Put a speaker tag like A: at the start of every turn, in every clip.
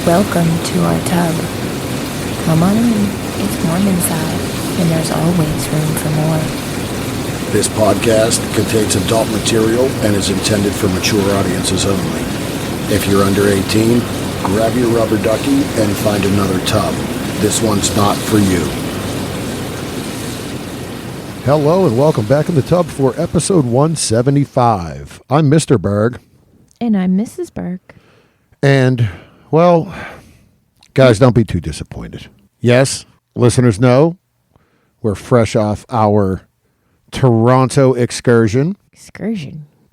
A: Welcome to our tub. Come on in. It's warm inside, and there's always room for more.
B: This podcast contains adult material and is intended for mature audiences only. If you're under 18, grab your rubber ducky and find another tub. This one's not for you.
C: Hello and welcome back in the tub for episode 175. I'm Mr. Berg.
A: And I'm Mrs. Berg.
C: And, well, guys, don't be too disappointed. Yes, listeners know we're fresh off our Toronto excursion.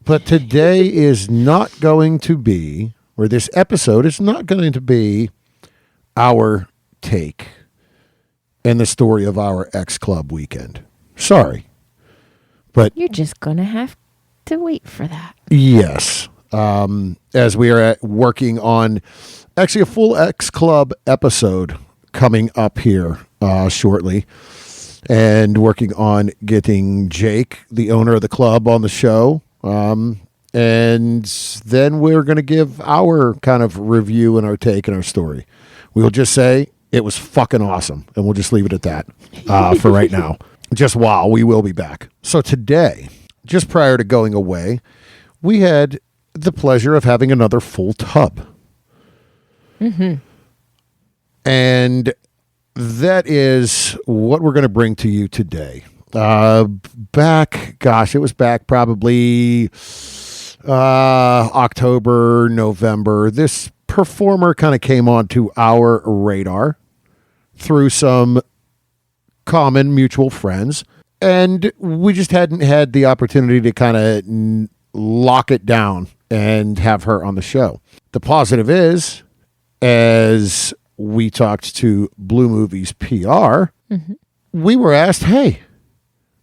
C: But today is not going to be, or this episode is not going to be our take in the story of our X-Club weekend. Sorry. But
A: you're just going to have to wait for that.
C: Yes. As we are working on actually a full X-Club episode coming up here shortly, and working on getting Jake, the owner of the club, on the show. And then we're going to give our kind of review and our take and our story. We'll just say it was fucking awesome, and we'll just leave it at that for right now. Just while we will be back. So today, just prior to going away, we had the pleasure of having another full tub. Mm-hmm. And that is what we're going to bring to you today. It was back probably October, November. This performer kind of came onto our radar through some common mutual friends, and we just hadn't had the opportunity to kind of lock it down and have her on the show. The positive is, as we talked to Blue Movies PR, we were asked, hey,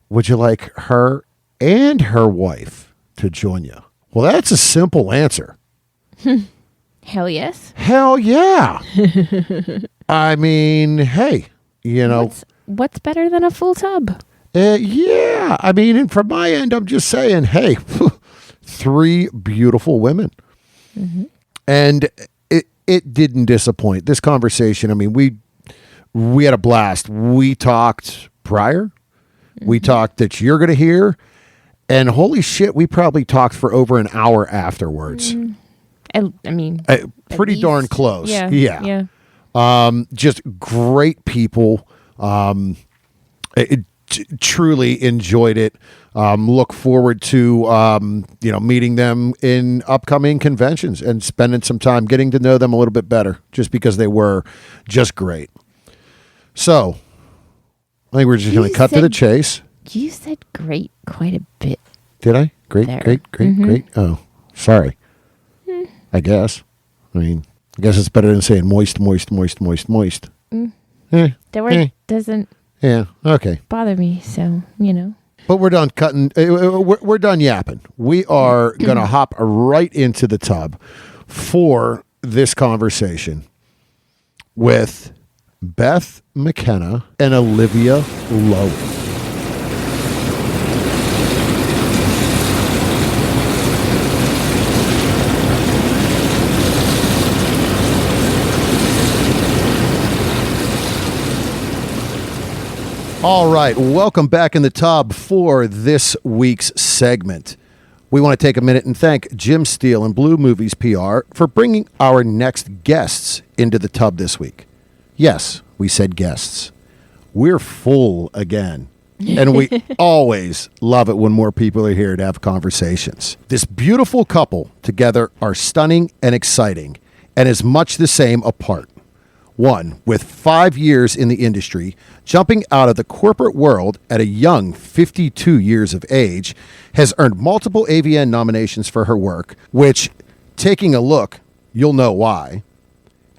C: would you like her and her wife to join you? Well, that's a simple answer.
A: Hell yes.
C: Hell yeah. I mean, hey, you know.
A: What's better than a full tub?
C: Yeah. I mean, and from my end, I'm just saying, hey, 3 beautiful women. Mm-hmm. And it didn't disappoint. This conversation, I mean, we had a blast. We talked prior. Mm-hmm. We talked that you're going to hear. And holy shit, we probably talked for over an hour afterwards.
A: I mean,
C: pretty darn close.
A: Yeah.
C: Just great people. Truly enjoyed it. Look forward to meeting them in upcoming conventions and spending some time getting to know them a little bit better, just because they were just great. So I think we're just going to cut to the chase.
A: You said great quite a bit.
C: Did I? Great. Oh, sorry. I guess. I mean, I guess it's better than saying moist.
A: The word doesn't bother me, so, you know.
C: But we're done cutting. We're done yapping. We are going to hop right into the tub for this conversation with Beth Mckenna and Olivia Lowen. All right, welcome back in the tub for this week's segment. We want to take a minute and thank Jim Steele and Blue Movies PR for bringing our next guests into the tub this week. Yes, we said guests. We're full again, and we always love it when more people are here to have conversations. This beautiful couple together are stunning and exciting, and is much the same apart. One, with 5 years in the industry, jumping out of the corporate world at a young 52 years of age, has earned multiple AVN nominations for her work, which, taking a look, you'll know why.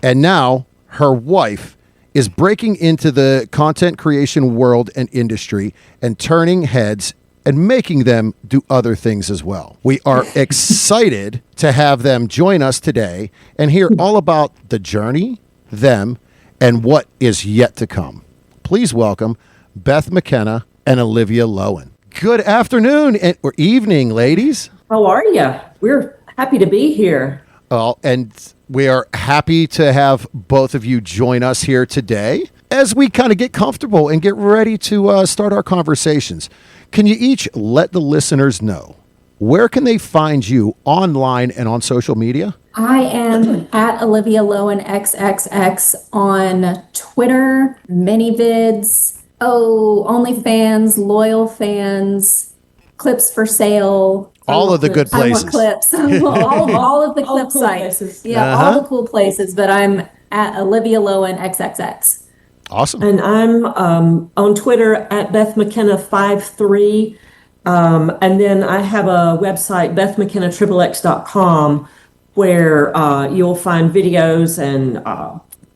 C: And now, her wife is breaking into the content creation world and industry and turning heads and making them do other things as well. We are excited to have them join us today and hear all about the journey, them, and what is yet to come. Please welcome Beth Mckenna and Olivia Lowen. Good afternoon or evening, ladies.
D: How are you? We're happy to be here.
C: And We are happy to have both of you join us here today as we kind of get comfortable and get ready to start our conversations. Can you each let the listeners know where can they find you online and on social media?
D: I am at Olivia Lowen XXX on Twitter, ManyVids, OnlyFans, Loyal Fans, Clips for Sale.
C: All of the good
D: I
C: places.
D: want clips. all of the clip
E: cool
D: sites.
E: places.
D: Yeah, all the cool places, but I'm at Olivia Lowen XXX.
C: Awesome.
E: And I'm on Twitter at Beth Mckenna 53. And then I have a website, BethMcKennaXXX.com, where you'll find videos and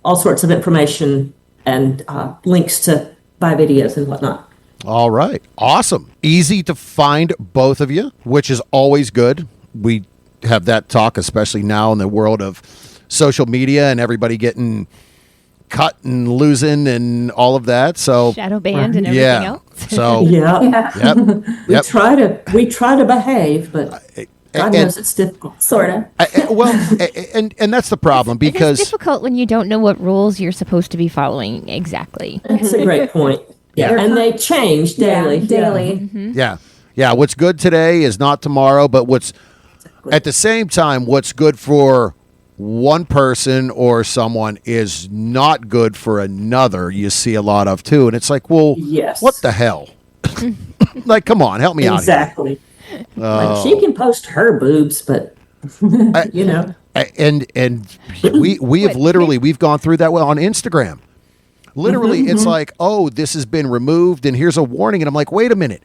E: all sorts of information and links to buy videos and whatnot.
C: All right. Awesome. Easy to find both of you, which is always good. We have that talk, especially now in the world of social media and everybody getting cut and losing and all of that. So
A: Shadow banned and everything else.
C: So
E: Yeah.
C: yep.
E: We try to behave, but God knows it's difficult.
D: Sort of.
C: And that's the problem
A: It's
C: because
A: difficult when you don't know what rules you're supposed to be following exactly.
E: That's a great point.
C: Yeah.
E: And they change daily.
D: Yeah, daily.
C: yeah, what's good today is not tomorrow, but what's at the same time, what's good for one person or someone is not good for another. You see a lot of too, and it's like, well,
E: Yes.
C: what the hell? Like, come on, help me out here.
E: Exactly. Like she can post her boobs, but you know.
C: And we have literally we've gone through that on Instagram. Literally, it's like, oh, this has been removed, and here's a warning, and I'm like, wait a minute,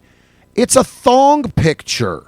C: it's a thong picture.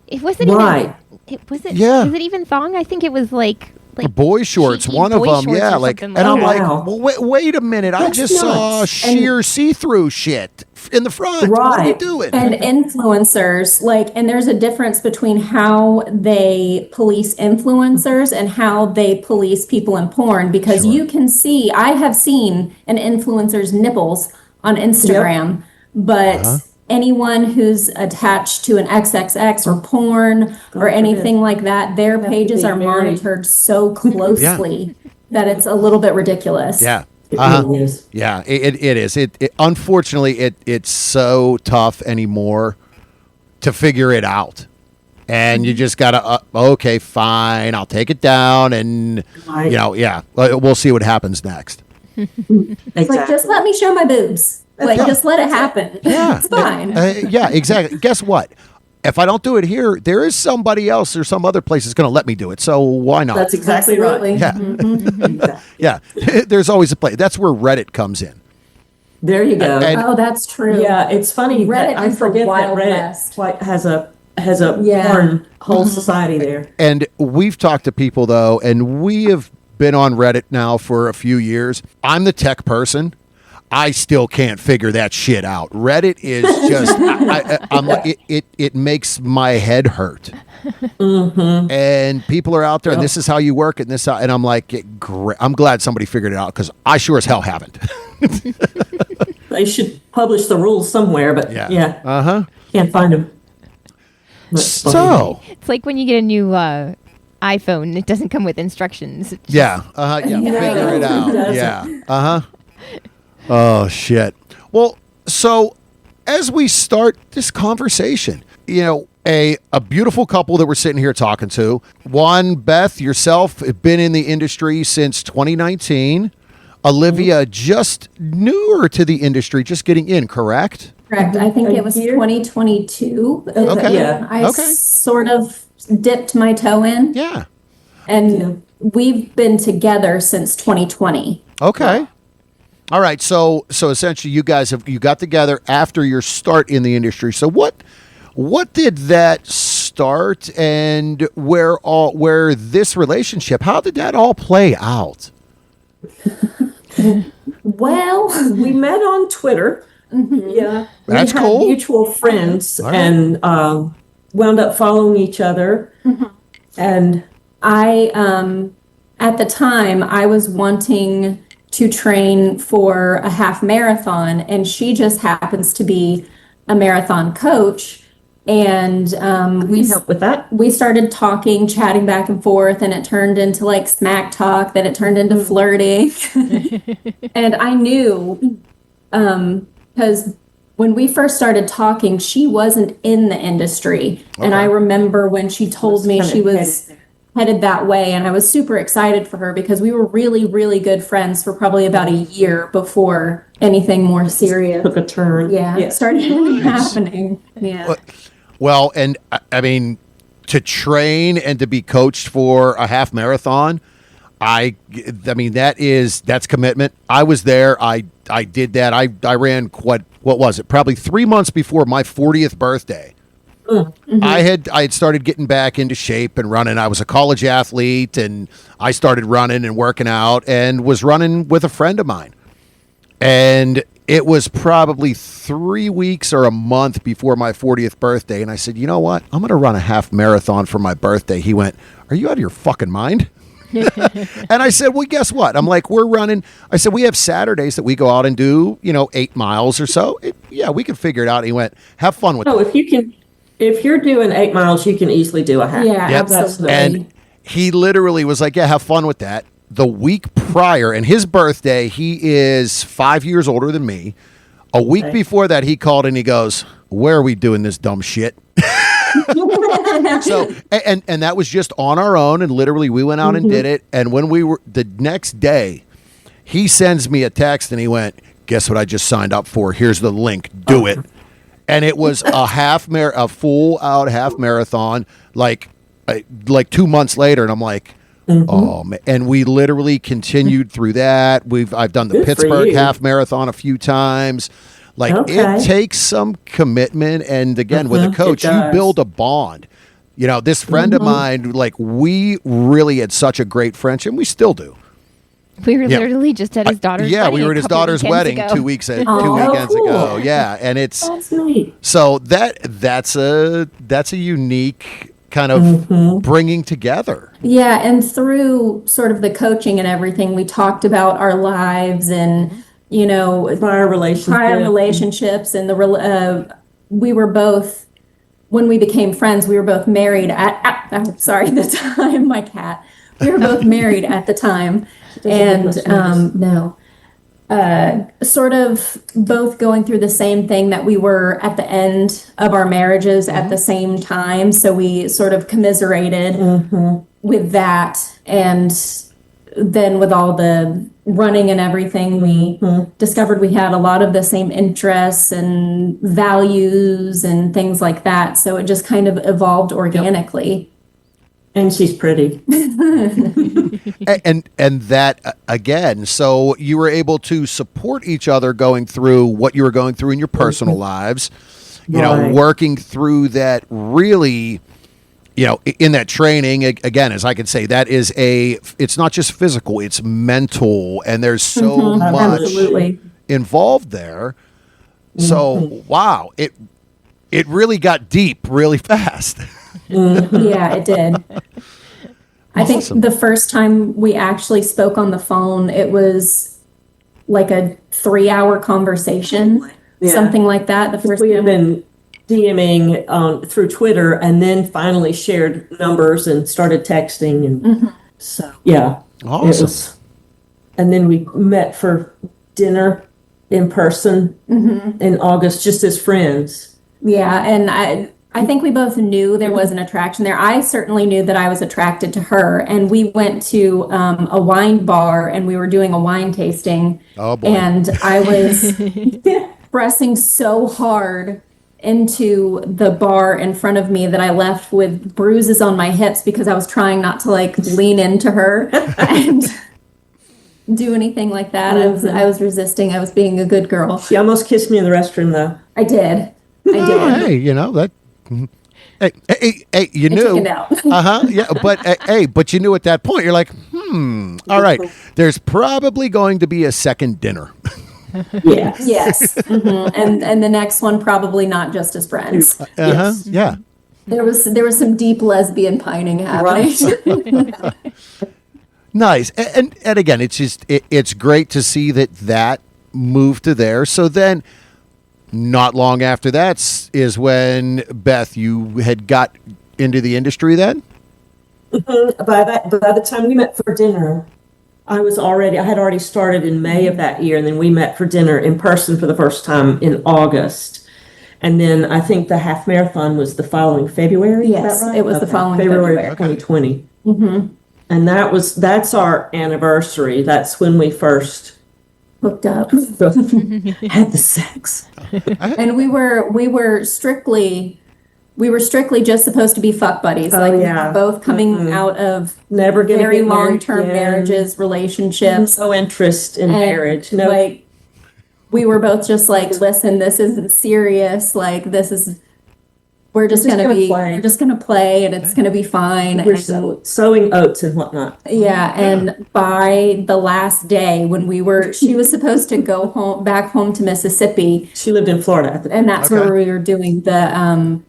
A: It wasn't
E: Right.
A: even. Was it?
C: Yeah.
A: Was it even thong? I think it was like
C: Boy shorts,
A: cheeky
C: one of
A: boy
C: them,
A: shorts
C: yeah,
A: or
C: like,
A: something
C: and I'm
A: like
C: like,
E: that.
C: well, wait a minute, I
E: That's
C: just saw
E: nuts.
C: sheer see-through shit in the front. What are you
E: Right.
C: doing?
D: And influencers, and there's a difference between how they police influencers and how they police people in porn, because you can see, I have seen an influencer's nipples on Instagram, but anyone who's attached to an XXX or porn or anything like that, their pages
E: be
D: are
E: very-
D: monitored so closely that it's a little bit ridiculous.
C: Yeah.
E: It really is.
C: Yeah, it is. It unfortunately it's so tough anymore to figure it out, and you just gotta okay, fine, I'll take it down, and
E: Right.
C: we'll see what happens next.
D: It's like, just let me show my boobs. Just let it happen.
C: Yeah,
D: It's fine.
C: Yeah, exactly. Guess what? If I don't do it here, there is somebody else or some other place that's going to let me do it. So why not?
E: That's exactly
D: Absolutely.
E: right.
C: Yeah, there's always a place. That's where Reddit comes in.
E: There you go.
C: And-
D: Oh, that's true.
E: Yeah, it's funny
D: Reddit
E: that I
D: is the
E: forget that
D: Wild
E: Reddit
D: West.
E: has a
D: Yeah.
E: porn whole society there.
C: And we've talked to people, though, and we have been on Reddit now for a few years. I'm the tech person. I still can't figure that shit out. Reddit is just, I'm like, it makes my head hurt. And people are out there, and this is how you work it, and I'm like, great. I'm glad somebody figured it out, because I sure as hell haven't.
E: They should publish the rules somewhere, but
C: Yeah.
E: can't find them.
C: So,
A: it's like when you get a new iPhone, it doesn't come with instructions.
C: yeah, figure it out. Yeah, Oh, shit. Well, so as we start this conversation, a beautiful couple that we're sitting here talking to. One, Beth, yourself, have been in the industry since 2019. Olivia, just newer to the industry, just getting in, correct?
D: Correct. I think
E: A
D: it was
E: year?
D: 2022.
C: Okay.
E: Yeah.
D: I
C: Okay.
D: sort of dipped my toe in,
C: Yeah.
D: and we've been together since 2020.
C: Okay. All right. So essentially, you guys you got together after your start in the industry. So what did that start, and where this relationship? How did that all play out?
D: Well,
E: We met on Twitter. Yeah.
C: That's
E: we had
C: cool.
E: mutual friends
C: All right.
E: and wound up following each other. And
D: I, at the time, I was wanting to train for a half marathon, and she just happens to be a marathon coach. And
E: We help with that.
D: we started talking, chatting back and forth, and it turned into like smack talk, then it turned into flirting. And I knew, because when we first started talking, she wasn't in the industry. And I remember when she told me she was headed that way, and I was super excited for her because we were really, really good friends for probably about a year before anything more serious
E: Took a turn.
D: it started really happening. Yeah.
C: Well, and I mean, to train and to be coached for a half marathon, I mean, that's commitment. I was there. I did that. I ran what was it? Probably 3 months before my 40th birthday.
E: Mm-hmm.
C: I had started getting back into shape and running. I was a college athlete, and I started running and working out, and was running with a friend of mine. And it was probably 3 weeks or a month before my 40th birthday. And I said, you know what? I'm going to run a half marathon for my birthday. He went, are you out of your fucking mind? And I said, well, guess what? I'm like, we're running. I said, we have Saturdays that we go out and do, 8 miles or so. We can figure it out. And he went, have fun with it.
E: If you're doing 8 miles, you can easily do a half.
D: Yeah,
C: Yep.
D: absolutely.
C: And he literally was like, yeah, have fun with that. The week prior, and his birthday, he is 5 years older than me. A week before that, he called and he goes, where are we doing this dumb shit? So, and that was just on our own. And literally we went out and did it. And when we were the next day, he sends me a text and he went, guess what I just signed up for? Here's the link. Do it. And it was a full out half marathon, like 2 months later. And I'm like, oh man. And we literally continued through that. I've done the
E: Good for
C: Pittsburgh
E: you.
C: half marathon a few times. Like
E: Okay.
C: it takes some commitment. And again, with a coach,
E: it
C: you
E: does.
C: build a bond. This friend of mine, like we really had such a great friendship, and we still do.
A: We were
C: Yeah.
A: literally just at his daughter's wedding.
C: We were at his
A: couple
C: daughter's
A: weekends
C: wedding
A: ago.
C: 2 weeks two
E: Oh,
C: weekends
E: cool.
C: ago. Yeah, and it's
E: That's neat.
C: so that's a unique kind of bringing together.
D: Yeah, and through sort of the coaching and everything, we talked about our lives and,
E: Prior relationship.
D: prior relationships and we were both, when we became friends, we were both married the time, my cat. We were both married at the time. And, sort of both going through the same thing, that we were at the end of our marriages at the same time. So we sort of commiserated with that. And then with all the running and everything, we discovered we had a lot of the same interests and values and things like that. So it just kind of evolved organically.
E: And she's pretty.
C: And that again, so you were able to support each other going through what you were going through in your personal lives,
E: Right.
C: working through that really, in that training, again, as I could say, that is it's not just physical, it's mental, and there's so much
D: Absolutely.
C: involved there. So, wow, it really got deep really fast.
D: Yeah, it did. I
C: Awesome.
D: think the first time we actually spoke on the phone, it was like a 3-hour conversation,
E: Yeah.
D: something like that. The first
E: We had
D: time.
E: been DMing through Twitter, and then finally shared numbers and started texting. And so, yeah.
C: Awesome.
E: And then we met for dinner in person in August, just as friends.
D: Yeah, and I think we both knew there was an attraction there. I certainly knew that I was attracted to her, and we went to a wine bar and we were doing a wine tasting.
C: Oh, boy.
D: And I was pressing so hard into the bar in front of me that I left with bruises on my hips because I was trying not to lean into her and do anything like that. I was resisting. I was being a good girl.
E: She almost kissed me in the restroom, though.
D: I did.
C: Hey, that. Hey, you knew.
D: Took it out.
C: Yeah, but you knew at that point. You're like, all right. There's probably going to be a second dinner.
E: Yes.
D: Yes. And the next one probably not just as friends.
E: Yes.
C: Yeah.
D: There was some deep lesbian pining happening.
E: Right.
C: Nice. And again, it's just it's great to see that moved to there. So then, not long after that is when, Beth, you had got into the industry then?
E: By the time we met for dinner, I had already started in May of that year, and then we met for dinner in person for the first time in August. And then I think the half marathon was the following February.
D: Yes,
E: is that right?
D: it was the following
E: February
D: February.
E: 2020. And that's our anniversary. That's when we first
D: Hooked up.
E: had the sex.
D: And we were strictly just supposed to be fuck buddies.
E: Oh,
D: like we
E: yeah.
D: were both coming out of
E: Never gonna
D: very
E: get married
D: long-term
E: again.
D: marriages, relationships.
E: No interest in
D: And,
E: marriage. No.
D: like we were both just like, listen, this isn't serious. Like we're just gonna play and it's gonna be fine.
E: We're
D: And-
E: sowing oats and whatnot.
D: yeah, and by the last day when she was supposed to go back home to Mississippi,
E: She lived in Florida at the time.
D: and that's where we were doing the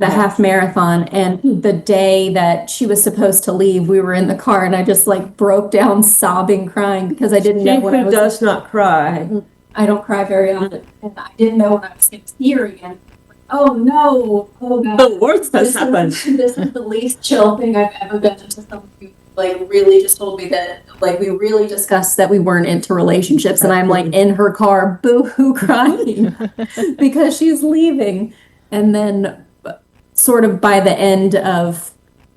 D: half marathon. And the day that she was supposed to leave, we were in the car, and I just like broke down sobbing, crying because I didn't know
E: She
D: when I
E: who
D: was.
E: does not cry.
D: I don't cry very often, and I didn't know when I was going to see her again. Oh no! Oh god!
E: The worst has happened.
D: This is the least chill thing I've ever been to. Someone who like really just told me that like we really discussed that we weren't into relationships, and I'm like in her car, boo-hoo, crying because she's leaving. And then, sort of by the end of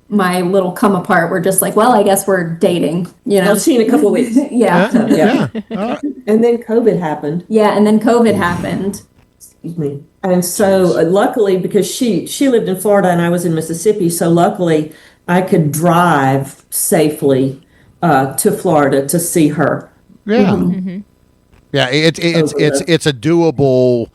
D: my little come apart, we're just like, well, I guess we're dating. You know,
E: I'll see you in a couple of weeks.
D: yeah.
E: Yeah. And then COVID happened.
D: Yeah, and then COVID happened.
E: Excuse me. And so luckily, because she lived in Florida and I was in Mississippi, so luckily I could drive safely to Florida to see her.
C: Yeah. Yeah, it's a doable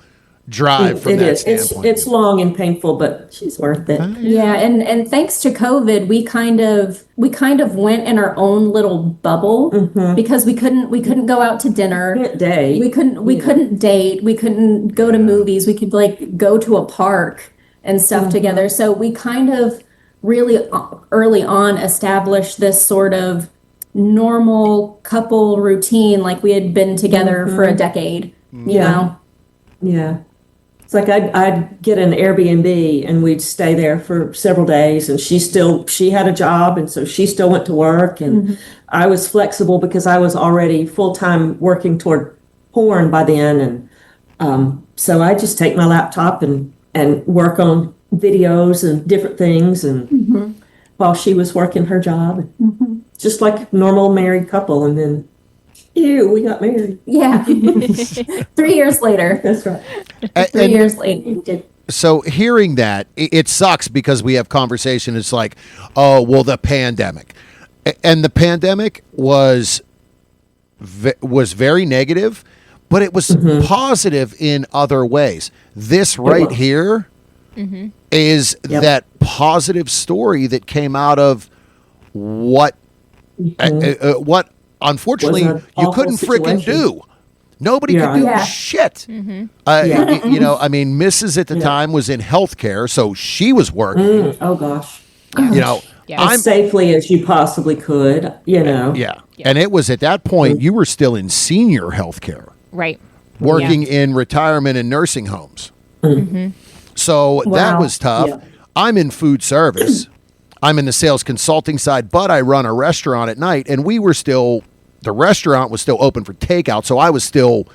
C: drive from
E: It
C: that
E: is.
C: standpoint.
E: It's long and painful, but she's worth it.
D: Yeah, and thanks to COVID, we kind of went in our own little bubble because we couldn't go out to dinner.
E: Can't date.
D: We couldn't date. We couldn't go to movies. We could like go to a park and stuff together. So we kind of really early on established this sort of normal couple routine, like we had been together for a decade. You know.
E: Yeah. It's like I'd get an Airbnb and we'd stay there for several days, and she had a job, and so she still went to work, and I was flexible because I was already full-time working toward porn by then, and so I just take my laptop and work on videos and different things, and while she was working her job, just like a normal married couple, and then we got married.
D: Yeah. 3 years later.
E: That's right.
D: 3 years later. We did.
C: So hearing that, it sucks because we have conversation. It's like, oh, well, the pandemic. And the pandemic was very negative, but it was positive in other ways. This right here is that positive story that came out of what unfortunately you couldn't freaking do. Nobody could do shit. You know, I mean, Mrs. at the time was in healthcare, so she was working.
E: Oh gosh.
C: You know,
E: As safely as you possibly could, you know.
C: Yeah. And it was at that point you were still in senior healthcare.
A: Right.
C: Working in retirement and nursing homes. So that was tough.
E: Yeah.
C: I'm in food service. I'm in the sales consulting side, but I run a restaurant at night, and the restaurant was still open for takeout, so I was still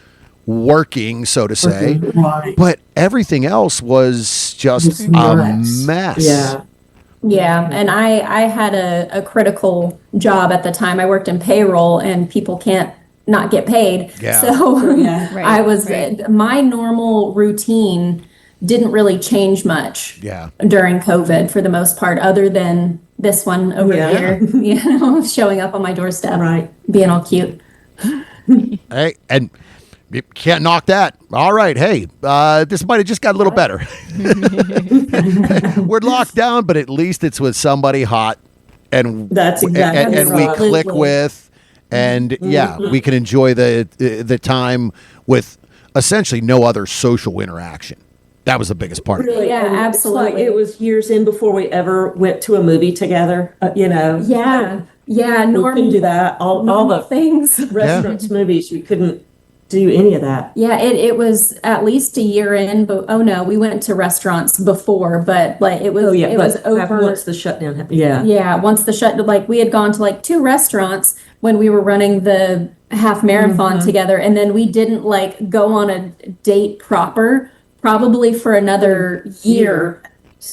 C: working, so to say.
E: Right.
C: But everything else was just a mess.
E: Yeah.
D: Yeah, and I had a critical job at the time. I worked in payroll, and people can't not get paid.
C: Yeah.
D: So
A: Right,
D: I was my normal routine didn't really change much during COVID for the most part, other than this one over here, you know, showing up on my doorstep, being all cute.
C: Hey, and you can't knock that. All right, hey, this might have just got a little better. We're locked down, but at least it's with somebody hot, and
E: That's exactly
C: and we
E: right.
C: click with, and we can enjoy the time with essentially no other social interaction. That was the biggest part of it.
D: Yeah,
E: and
D: absolutely.
E: It's like it was years in before we ever went to a movie together, you know.
D: Yeah,
E: We couldn't do that. All
D: normal
E: the
D: things.
E: restaurants, movies, we couldn't do any of that.
D: Yeah, it was at least a year in, but oh no, we went to restaurants before, but like it was it was over
E: once the shutdown happened. Yeah.
D: Yeah, once the shut like we had gone to like 2 restaurants when we were running the half marathon together, and then we didn't like go on a date proper probably for another year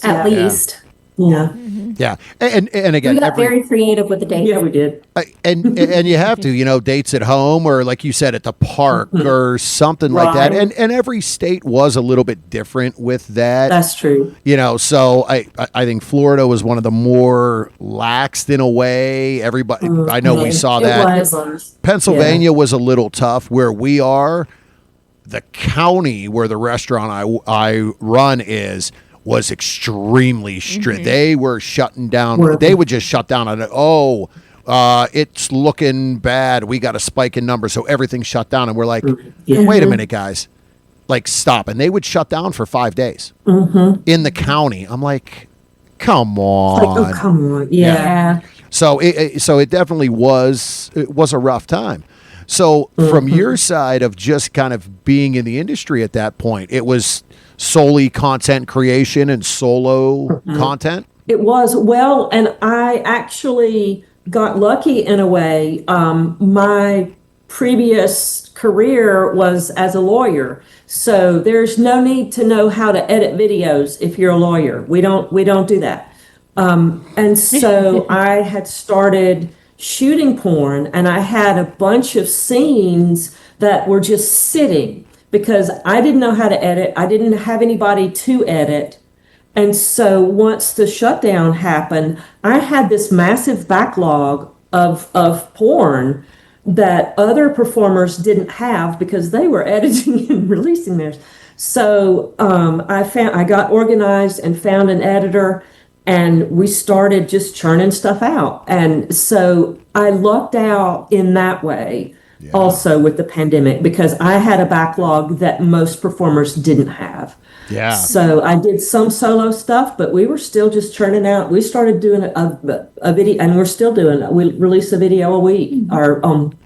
D: at least.
E: Yeah.
C: Yeah, and again,
D: We got very creative with the dates.
E: Yeah, we did.
C: and you have to, dates at home or like you said at the park or something like that.
E: Right.
C: And every state was a little bit different with that.
E: That's true.
C: So I think Florida was one of the more laxed in a way. Everybody, I know we saw that.
E: It was.
C: Pennsylvania was a little tough where we are. The county where the restaurant I run was extremely strict. They were shutting down. They would just shut down on it. It's looking bad. We got a spike in numbers, so everything shut down. And we're like, wait a minute, guys. Like, stop. And they would shut down for 5 days in the county. I'm like, come on.
E: Like, oh, come on. Yeah.
C: So it definitely was a rough time. So from your side of just kind of being in the industry at that point, it was solely content creation and solo content?
E: It was. Well, and I actually got lucky in a way. My previous career was as a lawyer. So there's no need to know how to edit videos if you're a lawyer. We don't do that. And so I had started shooting porn, and I had a bunch of scenes that were just sitting because I didn't know how to edit. I didn't have anybody to edit. And so once the shutdown happened, I had this massive backlog of porn that other performers didn't have because they were editing and releasing theirs. So I got organized and found an editor, and we started just churning stuff out. And so I lucked out in that way. Yeah. Also with the pandemic, because I had a backlog that most performers didn't have.
C: Yeah.
E: So I did some solo stuff, but we were still just churning out. We started doing a video, and we're still doing it. We release a video a week. Or
D: on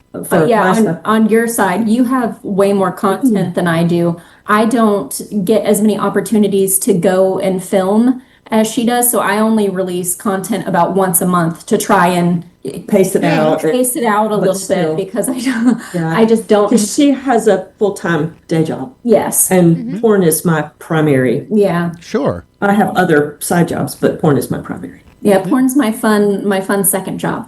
D: your side, you have way more content than I do. I don't get as many opportunities to go and film as she does, so I only release content about once a month to try and
E: pace it out
D: a little bit because I just don't.
E: Because she has a full-time day job.
D: Yes,
E: and porn is my primary.
D: Yeah,
C: sure.
E: I have other side jobs, but porn is my primary.
D: Yeah, porn's my fun second job.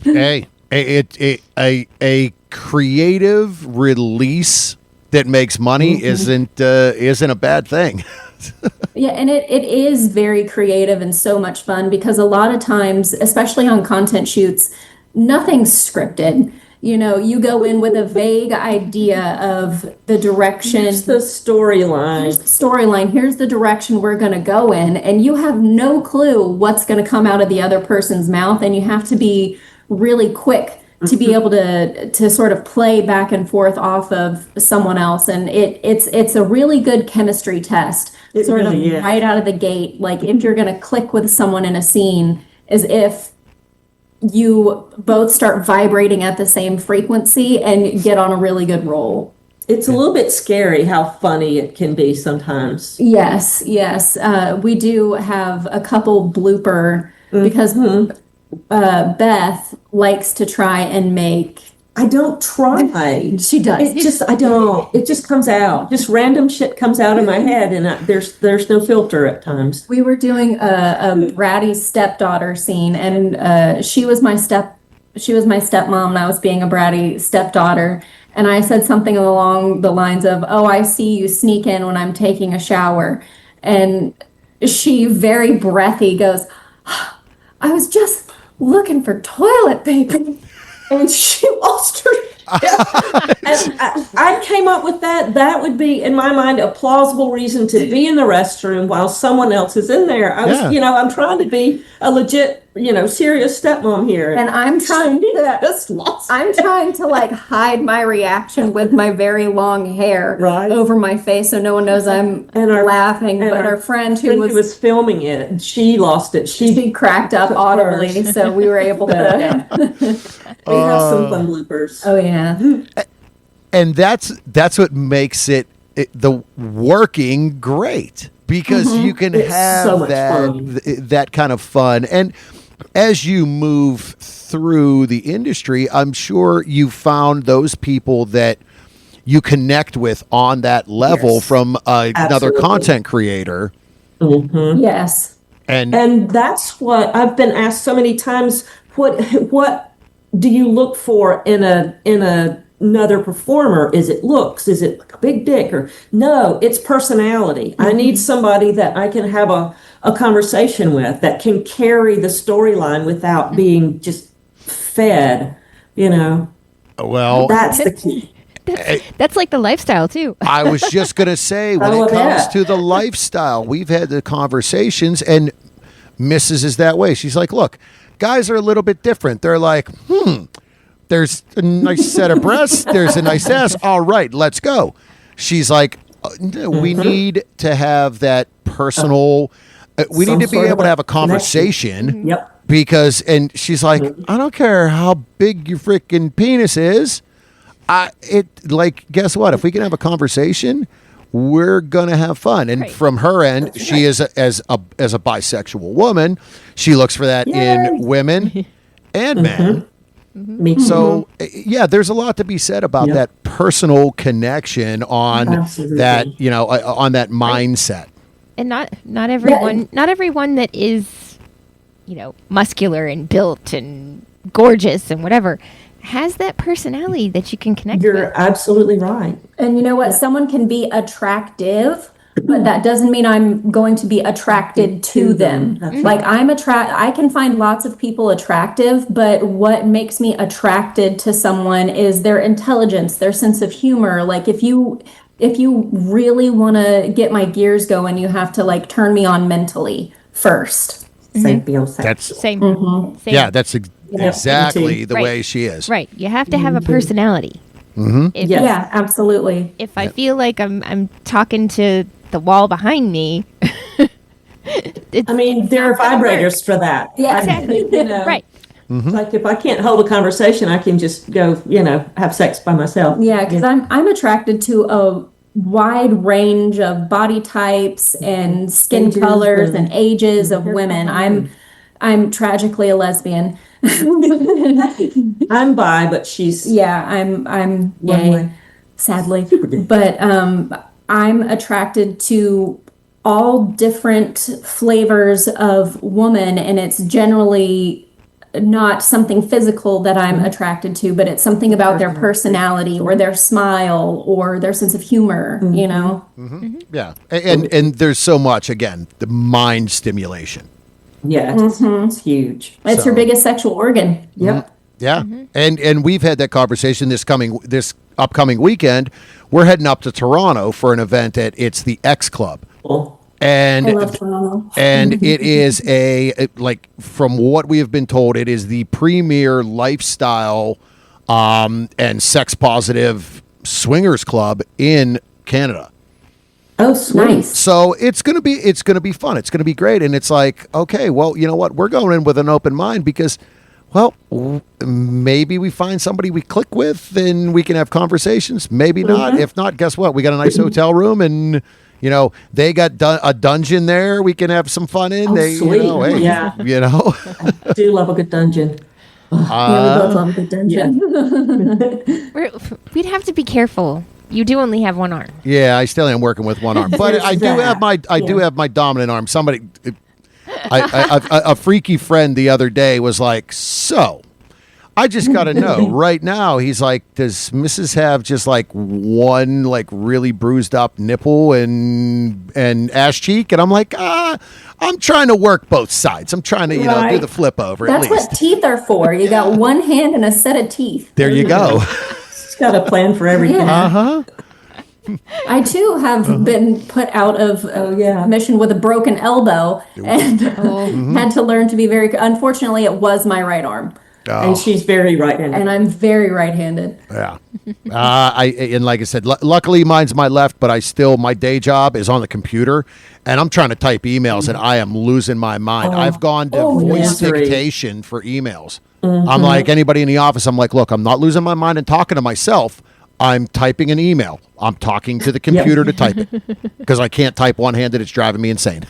C: Hey, a creative release that makes money isn't a bad thing.
D: Yeah, and it is very creative and so much fun because a lot of times, especially on content shoots, nothing's scripted. You go in with a vague idea of the direction.
E: Here's the storyline.
D: Here's the direction we're going to go in. And you have no clue what's going to come out of the other person's mouth. And you have to be really quick to be able to sort of play back and forth off of someone else. And it's a really good chemistry test. Right out of the gate. Like if you're going to click with someone in a scene, is if you both start vibrating at the same frequency and get on a really good roll.
E: It's a little bit scary how funny it can be sometimes.
D: Yes. We do have a couple blooper because Beth likes to try and make.
E: I don't try.
D: She does.
E: It just comes out. Just random shit comes out of my head, and there's no filter at times.
D: We were doing a bratty stepdaughter scene, and she was my stepmom, and I was being a bratty stepdaughter. And I said something along the lines of, "Oh, I see you sneak in when I'm taking a shower," and she very breathy goes, "I was just looking for toilet paper." And she lost her shit. And I came up with that. That would be, in my mind, a plausible reason to be in the restroom while someone else is in there. I'm trying to be a legit, serious stepmom here. And I'm trying to like hide my reaction with my very long hair over my face so no one knows I'm laughing. But our friend who was filming it, she lost it. She cracked up audibly, so we were able to. We have some fun bloopers. Oh yeah.
C: And that's what makes it the working great, because you can
E: It's
C: have
E: so much fun.
C: that kind of fun. And as you move through the industry, I'm sure you found those people that you connect with on that level
E: Yes.
C: from another
E: Absolutely.
C: content creator.
D: Yes.
C: And
E: that's what I've been asked so many times. What do you look for in another performer? Is it looks? Is it like a big dick? Or no, it's personality. I need somebody that I can have a conversation with, that can carry the storyline without being just fed.
C: well,
E: That's the key.
A: That's like the lifestyle too.
C: I was just going to say, when
E: Oh,
C: it comes
E: yeah.
C: to the lifestyle, we've had the conversations, and Mrs. is that way. She's like, look, guys are a little bit different. They're like, there's a nice set of breasts. There's a nice ass. All right, let's go. She's like, we need to have that personal, we
E: Some
C: need to be
E: sort of
C: able to have a
E: connection.
C: conversation.
E: Yep.
C: Because, and she's like, I don't care how big your freaking penis is. Guess what? If we can have a conversation, we're gonna have fun. And
A: Right.
C: from her end, she is as a bisexual woman. She looks for that in women and men.
E: Me too.
C: So yeah, there's a lot to be said about
E: Yep.
C: that personal connection on
E: Absolutely.
C: that, on that mindset.
A: And not everyone that is, muscular and built and gorgeous and whatever has that personality that you can connect
E: You're
A: with.
E: absolutely right.
D: And you know what? Someone can be attractive, but that doesn't mean I'm going to be attracted to them.
E: That's
D: Like I can find lots of people attractive, but what makes me attracted to someone is their intelligence, their sense of humor. Like if you really want to get my gears going, you have to like turn me on mentally first.
E: Same feel.
C: That's
A: Same.
C: yeah, that's exactly
E: me
C: the
A: Right.
C: way she is.
A: Right. You have to have a personality. If,
E: Yes.
D: Yeah, absolutely.
A: if I feel like I'm talking to the wall behind me,
E: I mean, there are vibrators for that.
D: Yeah,
A: exactly. Right.
E: It's like if I can't hold a conversation, I can just go, have sex by myself.
D: Yeah, because I'm attracted to a wide range of body types and skin
E: Ages
D: colors
E: and-
D: and ages of women. I'm tragically a lesbian.
E: I'm bi, but she's
D: Yeah, I'm
E: One
D: gay,
E: way.
D: sadly.
E: Super gay.
D: But I'm attracted to all different flavors of woman, and it's generally not something physical that I'm attracted to, but it's something about their personality or their smile or their sense of humor,
C: Yeah, and there's so much, again, the mind stimulation.
E: yes, it's huge.
D: It's
C: So-
D: your biggest sexual organ.
E: Yep.
C: Yeah, and we've had that conversation this upcoming weekend. We're heading up to Toronto for an event at It's the X Club,
E: Well,
C: and
D: I love Toronto.
C: and it is from what we have been told, it is the premier lifestyle and sex positive swingers club in Canada.
E: oh, sweet.
D: Nice.
C: So it's gonna be fun. It's gonna be great. And it's like, okay, well, you know what? We're going in with an open mind because, well, maybe we find somebody we click with and we can have conversations. Maybe not. If not, guess what? We got a nice hotel room and, they got a dungeon there we can have some fun in.
E: Oh, sweet. Yeah.
C: Yeah.
E: I do love a good dungeon.
D: Yeah, we both love a good dungeon.
A: We'd have to be careful. You do only have one arm.
C: Yeah, I still am working with one arm, but
E: There's
C: I do
E: that.
C: have my dominant arm. Somebody, a freaky friend the other day was like, "So, I just got to know right now." He's like, "Does Mrs. have just like one like really bruised up nipple and ass cheek?" And I'm like, I'm trying to work both sides. I'm trying to do
E: Right.
C: the flip over
D: That's
C: at least.
D: what teeth are for. You got one hand and a set of teeth.
C: There you go.
E: It's got a plan for everything.
D: Yeah. I too have been put out of mission with a broken elbow and had to learn to be unfortunately, it was my right arm.
E: And she's very right-handed.
D: And I'm very right-handed.
C: Yeah. And like I said, luckily mine's my left, but my day job is on the computer and I'm trying to type emails and I am losing my mind. I've gone to voice
E: misery.
C: dictation for emails. I'm like, anybody in the office, I'm like, look, I'm not losing my mind and talking to myself. I'm typing an email. I'm talking to the computer to type it because I can't type one-handed. It's driving me insane.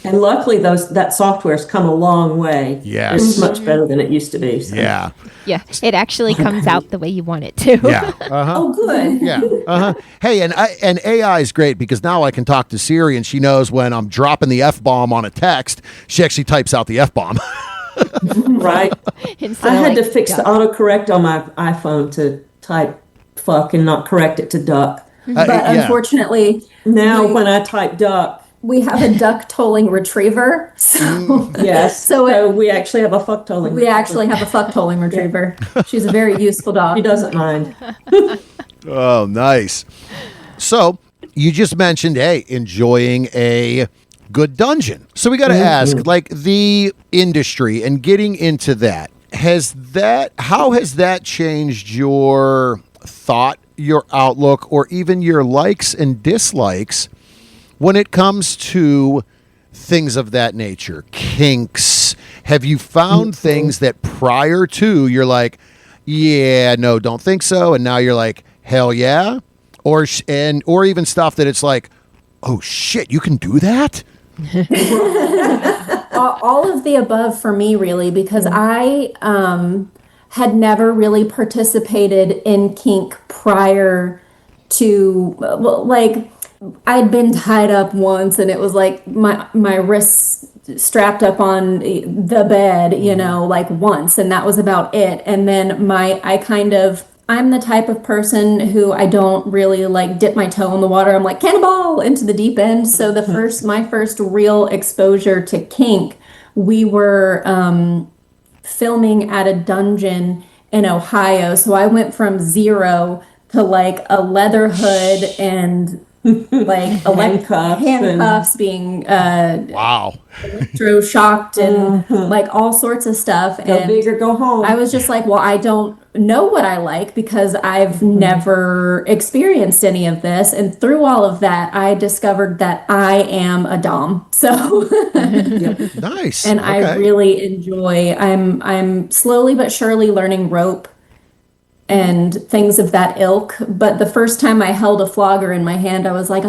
E: And luckily, that software's come a long way.
C: Yes.
E: It's much better than it used to be. So.
C: Yeah.
A: Yeah, it actually comes out the way you want it to.
C: Yeah.
D: Oh, good.
C: Yeah. Hey, and AI is great because now I can talk to Siri and she knows when I'm dropping the F-bomb on a text, she actually types out the F-bomb.
E: Right.
A: Instead
E: I
A: of,
E: had to
A: like,
E: fix the
A: duck.
E: autocorrect on my iPhone to type fuck and not correct it to duck.
D: But unfortunately,
E: Now when I type duck,
D: we have a duck tolling retriever. So
E: yes.
D: So
E: we actually have a fuck tolling.
D: we actually have a fuck tolling retriever. She's a very useful
E: He
D: dog.
E: doesn't mind.
C: Oh, nice. So you just mentioned, hey, enjoying a good dungeon. So we got to ask, like, the industry and getting into that, how has that changed your thought, your outlook, or even your likes and dislikes when it comes to things of that nature? Kinks. Have you found things that prior to you're like, yeah, no, don't think so, and now you're like, hell yeah? Or even stuff that it's like, oh shit, you can do that?
D: All of the above for me, really, because I had never really participated in kink prior to, well, like, I'd been tied up once and it was like my wrists strapped up on the bed, like once, and that was about it. And then I'm the type of person who I don't really like dip my toe in the water. I'm like cannonball into the deep end. So my first real exposure to kink, we were filming at a dungeon in Ohio. So I went from zero to like a leather hood and like handcuffs being
C: Wow.
D: electroshocked and like all sorts of stuff.
E: Go
D: and
E: big or go home.
D: I was just like, well, I don't know what I like because I've never experienced any of this. And through all of that, I discovered that I am a dom. So
C: Nice.
D: and I really enjoy, I'm slowly but surely learning rope and things of that ilk. But the first time I held a flogger in my hand, I was like,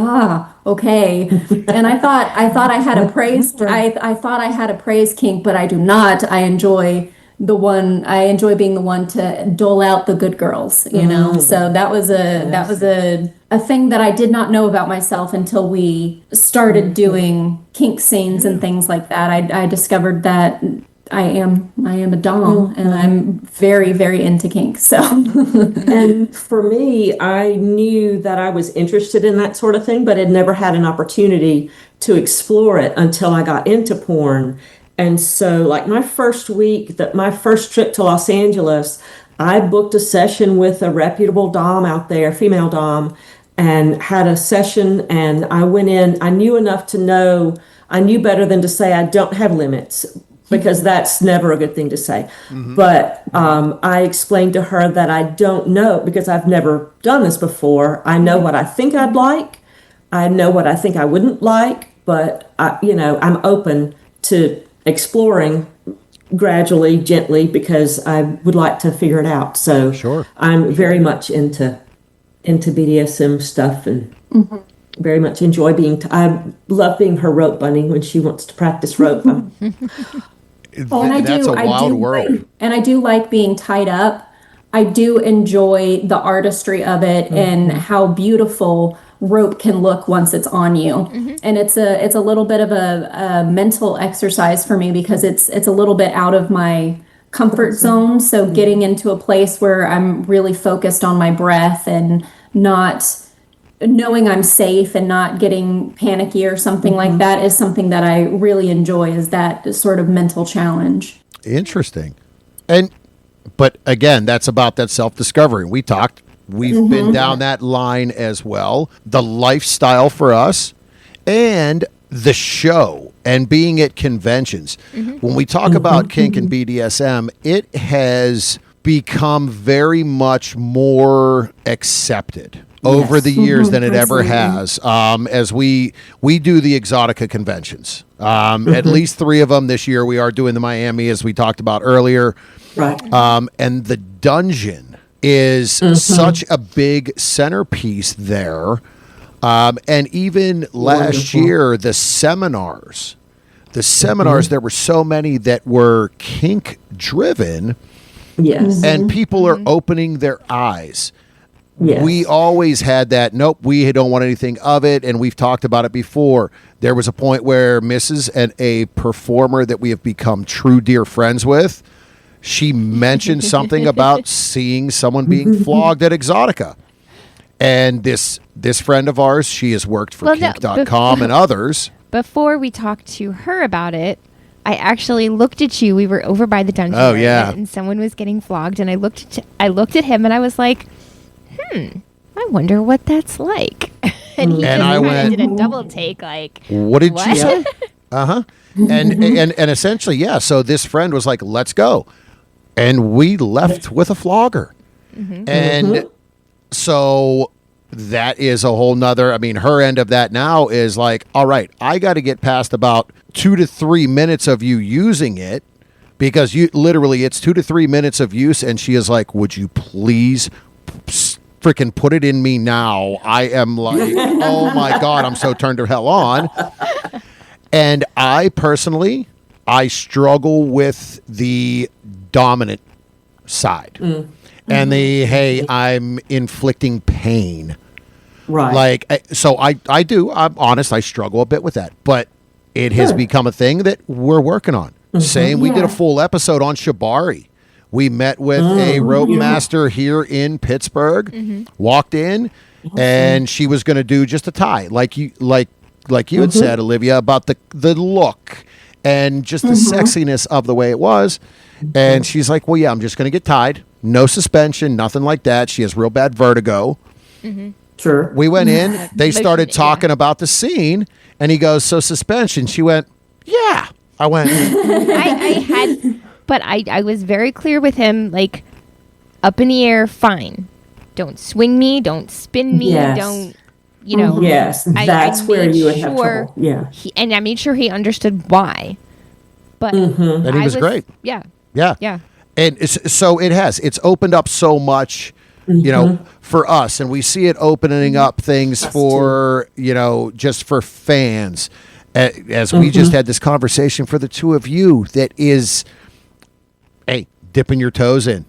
D: okay. And I thought I had a praise, I thought I had a praise kink, but I do not. I enjoy being the one to dole out the good girls, So that was a thing that I did not know about myself until we started doing kink scenes and things like that. I discovered that I am a dom and I'm very, very into kink. So
E: And for me, I knew that I was interested in that sort of thing, but had never had an opportunity to explore it until I got into porn. And so, like my first trip to Los Angeles, I booked a session with a reputable dom out there, female dom, and had a session. And I went in, I knew enough to know, I knew better than to say I don't have limits, because that's never a good thing to say. But I explained to her that I don't know, because I've never done this before. I know what I think I'd like. I know what I think I wouldn't like, but I'm open to exploring gradually, gently, because I would like to figure it out. So
C: Sure.
E: I'm very much into BDSM stuff and very much enjoy I love being her rope bunny when she wants to practice rope.
C: That's a wild world.
D: And I do like being tied up. I do enjoy the artistry of it and how beautiful rope can look once it's on you. And it's a little bit of a mental exercise for me because it's a little bit out of my comfort zone. So getting into a place where I'm really focused on my breath and not knowing I'm safe and not getting panicky or something like that is something that I really enjoy, is that sort of mental challenge.
C: Interesting. But again, that's about that self-discovery. We've been down that line as well. The lifestyle for us and the show and being at conventions. When we talk about kink and BDSM, it has become very much more accepted over the years than it ever has. As we do the Exotica conventions, at least 3 of them this year. We are doing the Miami, as we talked about earlier.
E: Right.
C: And the dungeon is such a big centerpiece there. And even last year, the seminars, there were so many that were kink driven.
E: Yes.
C: And people are opening their eyes.
E: Yes.
C: We always had that, nope, we don't want anything of it. And we've talked about it before. There was a point where Mrs. and a performer that we have become true dear friends with, she mentioned something about seeing someone being flogged at Exotica. And this friend of ours, she has worked for kink.com and others.
A: Before we talked to her about it, I actually looked at you. We were over by the dungeon area, and someone was getting flogged, and I looked at him, and I was like, I wonder what that's like. And he did a double take, like,
C: what did you say? And essentially, yeah. So this friend was like, let's go. And we left with a flogger. And so that is a whole nother, I mean, her end of that now is like, all right, I got to get past about 2 to 3 minutes of you using it, because you literally, it's 2 to 3 minutes of use. And she is like, would you please freaking put it in me now? I am like, oh my God, I'm so turned to hell on. And I personally, I struggle with the dominant side. And the, hey, I'm inflicting pain.
E: Right.
C: Like, so I'm honest, I struggle a bit with that. But it has become a thing that we're working on. Same, we did a full episode on Shibari. We met with a rope master here in Pittsburgh, walked in, and she was going to do just a tie, like you had said, Olivia, about the look and just the sexiness of the way it was. And she's like, well, yeah, I'm just going to get tied. No suspension, nothing like that. She has real bad vertigo.
E: Sure.
C: We went in. They started talking about the scene, and he goes, so suspension. She went, yeah. I went.
A: But I was very clear with him, like, up in the air, fine. Don't swing me, don't spin me, don't, you know.
E: Yes, that's where you would have trouble. Yeah.
A: And I made sure he understood why. But
C: and he was great.
A: Yeah.
C: Yeah.
A: Yeah.
C: And so it's opened up so much, you know, for us. And we see it opening up things for, you know, just for fans. As we just had this conversation for the two of you, that is, hey, dipping your toes in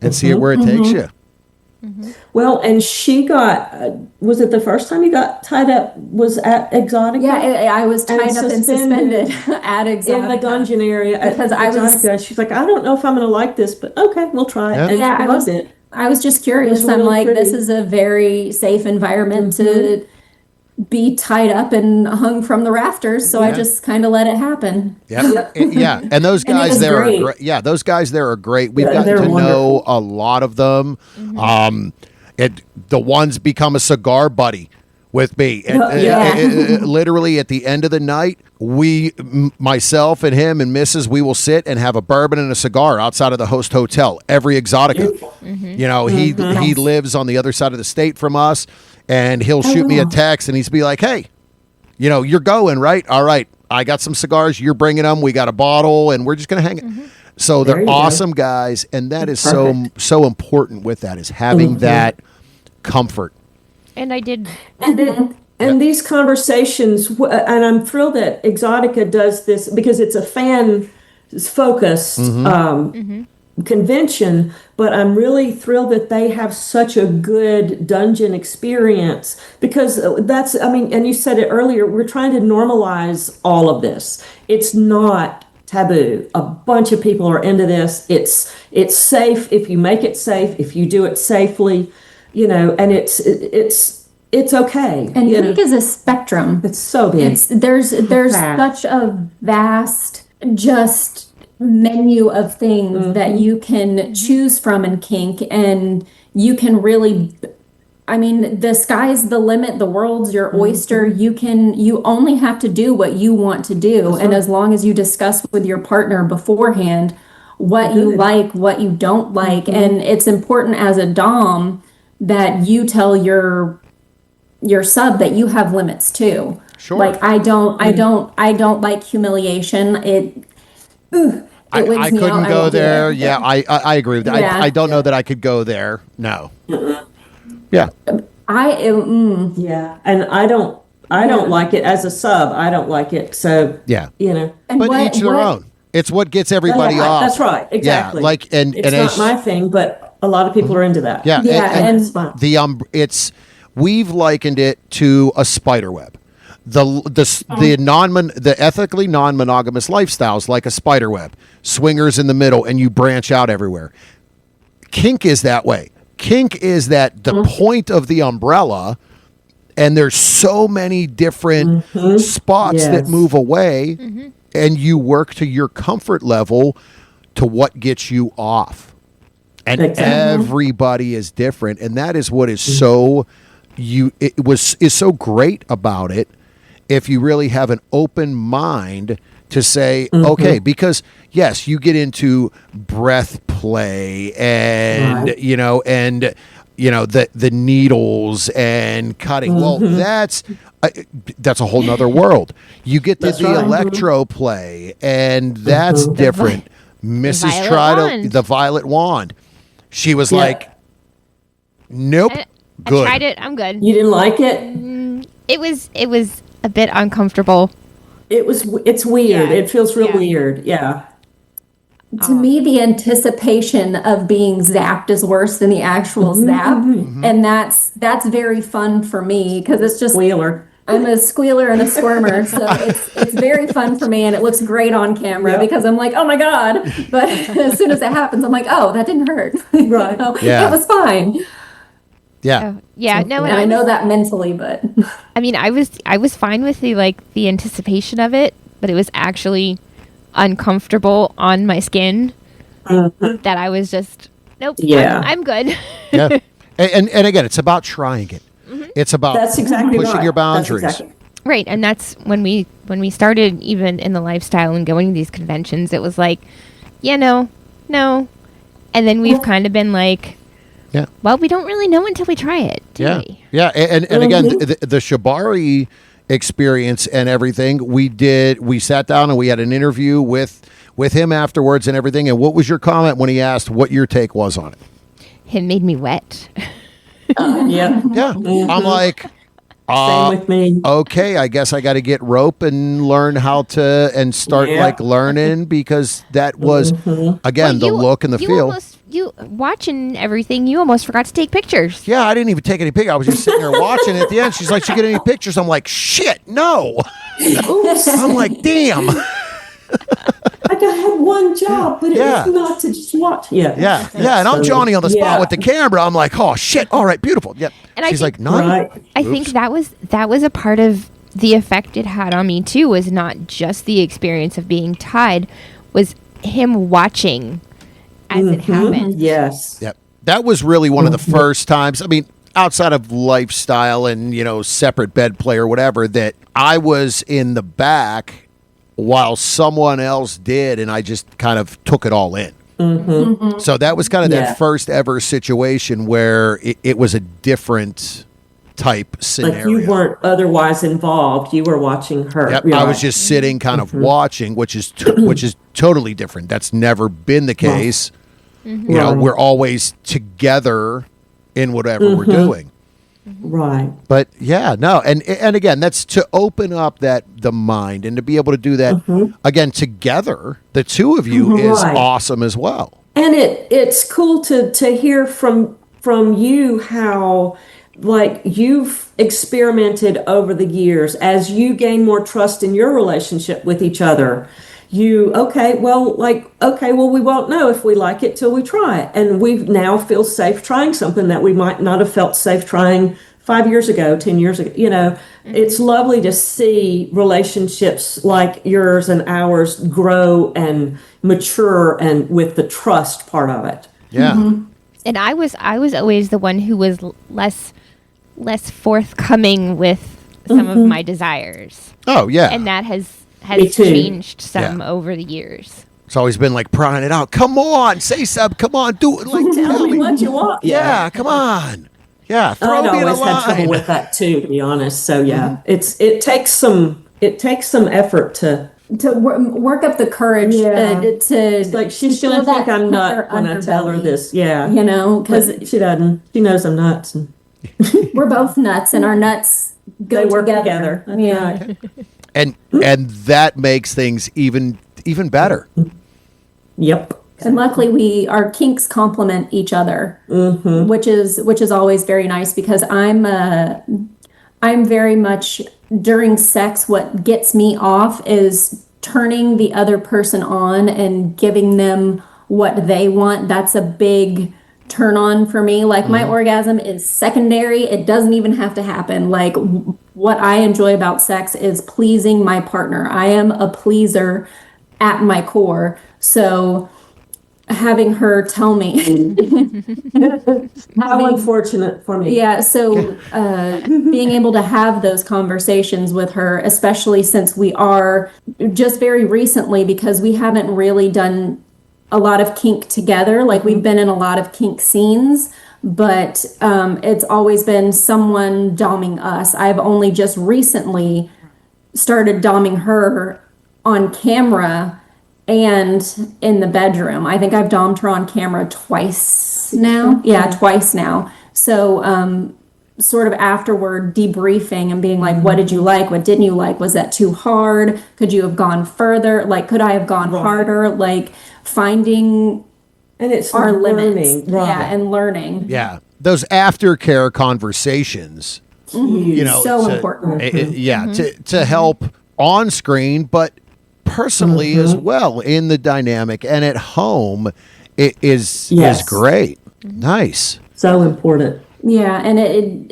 C: and see it where it takes you.
E: Well, and she got, was it the first time you got tied up was at Exotica?
D: Yeah, I was tied up and suspended at Exotica.
E: In the dungeon area.
D: Because I was,
E: she's like, I don't know if I'm going to like this, but okay, we'll try it.
C: Yeah.
E: And she loved it.
D: I was just curious. I'm like, this is a very safe environment to be tied up and hung from the rafters, so I just kind of let it happen.
C: Yeah, and those guys there are great. Yeah, those guys there are great. We've gotten to know a lot of them. The ones become a cigar buddy with me. Literally at the end of the night, myself and him and Mrs., we will sit and have a bourbon and a cigar outside of the host hotel every Exotica. You know, he lives on the other side of the state from us. And he'll shoot me a text, and he's be like, hey, you know, you're going, right? All right, I got some cigars. You're bringing them. We got a bottle, and we're just going to hang it. So they're awesome guys, and that is so important with that, is having that comfort.
A: And I did.
E: And these conversations, and I'm thrilled that Exotica does this because it's a fan-focused convention, but I'm really thrilled that they have such a good dungeon experience, because that's, I mean, and you said it earlier, we're trying to normalize all of this. It's not taboo. A bunch of people are into this. It's safe if you make it safe, if you do it safely, you know, and it's okay.
D: And kink is a spectrum.
E: It's so big.
D: There's such a vast just menu of things that you can choose from in kink, and you can really, I mean, the sky's the limit, the world's your oyster. You only have to do what you want to do. And as long as you discuss with your partner beforehand what you like, what you don't like. And it's important as a dom that you tell your sub that you have limits too. Sure. Like I don't like humiliation.
C: I couldn't go there. Yeah, I agree with that.
D: Yeah.
C: I don't know that I could go there. No. Yeah.
E: Yeah, and I don't like it as a sub. I don't like it. So
C: Yeah.
D: And
C: But each their own. It's what gets everybody off.
E: That's right. Exactly.
C: Yeah, like and
E: it's
C: and
E: not my thing, but a lot of people are into that.
C: Yeah,
D: Yeah,
E: it's fun.
C: We've likened it to a spider web. The ethically non-monogamous lifestyles like a spider web, swingers in the middle, and you branch out everywhere. Kink is that way. Kink is that the point of the umbrella, and there's so many different spots that move away, and you work to your comfort level to what gets you off. And everybody is different, and that is what is so so great about it. If you really have an open mind to say, okay, because yes, you get into breath play and the needles and cutting. Well, that's a whole nother world. You get to the electro play, and that's different. Mrs. tried the violet wand. She was like, nope. Good.
A: I tried it. I'm good.
E: You didn't like it?
A: It was a bit uncomfortable.
E: It's weird.
A: Yeah.
E: It feels real weird. Yeah.
D: To me, the anticipation of being zapped is worse than the actual zap, and that's very fun for me because it's just
E: Wheeler.
D: I'm a squealer and a squirmer, so it's very fun for me, and it looks great on camera because I'm like, oh my god! But as soon as it happens, I'm like, oh, that didn't hurt.
E: Right.
D: It was fine.
C: Yeah.
A: No,
D: And I know that mentally, but
A: I mean, I was fine with the anticipation of it, but it was actually uncomfortable on my skin that I was just nope.
E: Yeah.
A: I'm good.
C: Yeah. And again, it's about trying it. It's about
E: That's exactly
C: pushing
E: right.
C: your boundaries.
E: That's exactly.
A: Right, and that's when we started even in the lifestyle and going to these conventions. It was like, no, and then we've kind of been like, well, we don't really know until we try it, do we?
C: Yeah, and again, the Shibari experience and everything, we sat down and we had an interview with him afterwards and everything. And what was your comment when he asked what your take was on it?
A: It made me wet.
E: Yeah.
C: I'm like,
E: Same with me.
C: okay, I guess I got to get rope and learn how to and start like learning, because that was again the look and the feel.
A: You watching everything, you almost forgot to take pictures.
C: Yeah, I didn't even take any pictures. I was just sitting there watching. At the end, she's like, "Did you get any pictures?" I'm like, "Shit, no." I'm like, "Damn."
E: I had one job, but it was not to just watch.
C: Yeah. And I'm Johnny on the spot with the camera. I'm like, "Oh shit! All right, beautiful." Yeah.
A: And
C: she's like, "No."
E: Right.
A: I think that was a part of the effect it had on me too. Was not just the experience of being tied, was him watching as it happened.
E: Yes.
C: Yep. That was really one of the first times. I mean, outside of lifestyle and separate bed play or whatever, that I was in the back while someone else did, and I just kind of took it all in. So that was kind of that first ever situation where it was a different type scenario.
E: Like you weren't otherwise involved. You were watching her.
C: Yep. I was just sitting kind of watching, which is totally different. That's never been the case. We're always together in whatever we're doing.
E: Right.
C: But and again, that's to open up the mind and to be able to do that again together. The two of you is awesome as well.
E: And it's cool to hear from you how like you've experimented over the years as you gain more trust in your relationship with each other. We won't know if we like it till we try it. And we now feel safe trying something that we might not have felt safe trying 5 years ago, 10 years ago. It's lovely to see relationships like yours and ours grow and mature, and with the trust part of it.
C: Yeah.
A: And I was always the one who was less forthcoming with some of my desires.
C: Oh yeah.
A: And that has
E: Me too.
A: changed some over the years.
C: It's always been like prying it out. Come on, say something. Come on, do it. Like
E: Tell me what you want.
C: Yeah, come on. Yeah, throw
E: I'd
C: me in a
E: always had trouble
C: line.
E: with that too, to be honest. So it takes some effort to
D: work up the courage to
E: it's like she's gonna think I'm nut when I tell her this. Yeah,
D: because
E: she doesn't. She knows I'm nuts. And
D: we're both nuts, and our nuts
E: they work together.
D: Yeah,
E: right.
C: and that makes things even better.
E: Yep.
D: And luckily, our kinks complement each other, which is always very nice, because I'm very much, during sex, what gets me off is turning the other person on and giving them what they want. That's a big turn on for me. Like, my orgasm is secondary. It doesn't even have to happen. Like, what I enjoy about sex is pleasing my partner. I am a pleaser at my core. So having her tell me
E: how unfortunate for me.
D: Yeah, so being able to have those conversations with her, especially since we are just very recently, because we haven't really done a lot of kink together. Like, we've been in a lot of kink scenes, but it's always been someone doming us. I've only just recently started doming her on camera and in the bedroom. I think I've dommed her on camera twice now. Yeah, twice now. So sort of afterward debriefing and being like, what did you like? What didn't you like? Was that too hard? Could you have gone further? Like, could I have gone harder? Like, finding
E: and it's
D: our
E: learning,
D: limits.
E: right.
D: Yeah, and learning.
C: Yeah, those aftercare conversations,
D: So important.
C: to help on screen, but personally as well in the dynamic and at home, it is great. Nice.
E: So important.
D: Yeah, and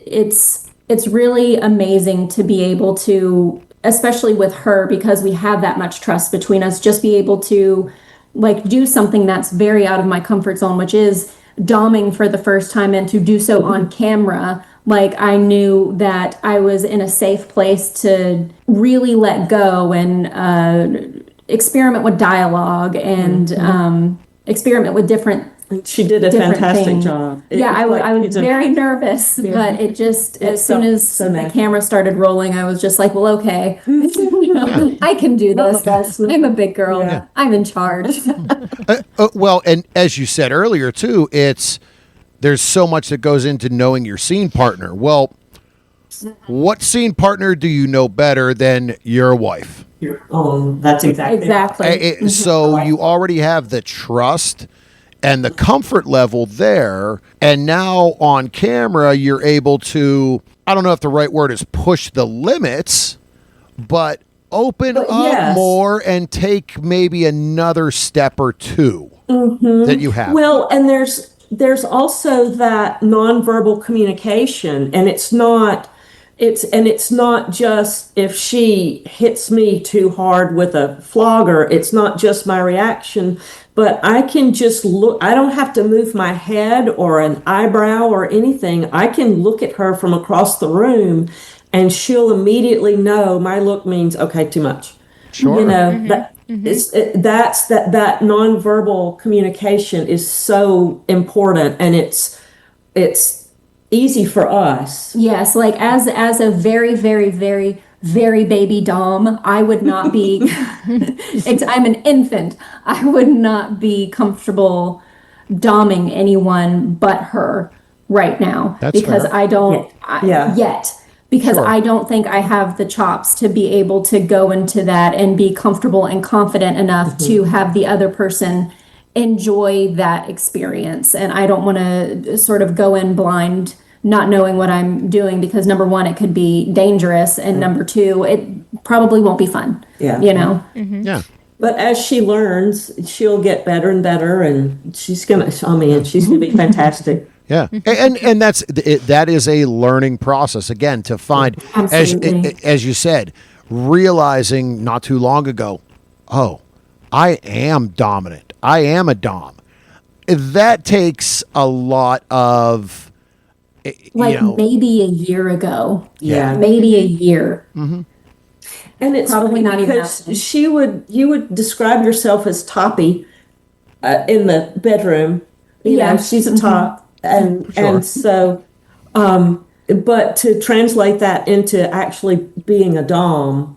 D: it's really amazing to be able to, especially with her, because we have that much trust between us, just be able to, like, do something that's very out of my comfort zone, which is doming for the first time, and to do so on camera. Like, I knew that I was in a safe place to really let go and experiment with dialogue and experiment with different.
E: She did a fantastic
D: things.
E: job.
D: I was very nervous, but it just, as soon as the camera started rolling, I was just like, well, okay, I can do this. I'm a big girl. Yeah. I'm in charge.
C: Well, and as you said earlier too, there's so much that goes into knowing your scene partner. Well, what scene partner do you know better than your wife?
E: That's exactly.
C: So you already have the trust and the comfort level there, and now on camera you're able to, I don't know if the right word is push the limits, but open up more and take maybe another step or two that you have.
E: Well, and there's also that nonverbal communication, and it's not just if she hits me too hard with a flogger, it's not just my reaction, but I can just look. I don't have to move my head or an eyebrow or anything. I can look at her from across the room, and she'll immediately know my look means, okay, too much.
C: Sure.
E: That nonverbal communication is so important, and it's easy for us.
D: Yes, like as a very, very, very, very baby dom, I would not be. I'm an infant. I would not be comfortable doming anyone but her right now.
C: That's
D: because
C: fair.
D: I don't yet. Because
C: Sure.
D: I don't think I have the chops to be able to go into that and be comfortable and confident enough to have the other person enjoy that experience. And I don't want to sort of go in blind, not knowing what I'm doing, because number one, it could be dangerous, and number two, it probably won't be fun.
E: Yeah.
C: Yeah.
E: But as she learns, she'll get better and better, and she's gonna be fantastic.
C: Yeah, and that is a learning process again, to find, as you said, realizing not too long ago, oh, I am dominant. I am a dom. That takes a lot of
D: maybe a year ago.
E: Yeah.
D: Maybe a year.
E: And it's
D: Probably not even
E: because you would describe yourself as toppy in the bedroom. You know, she's a top. And so, but to translate that into actually being a dom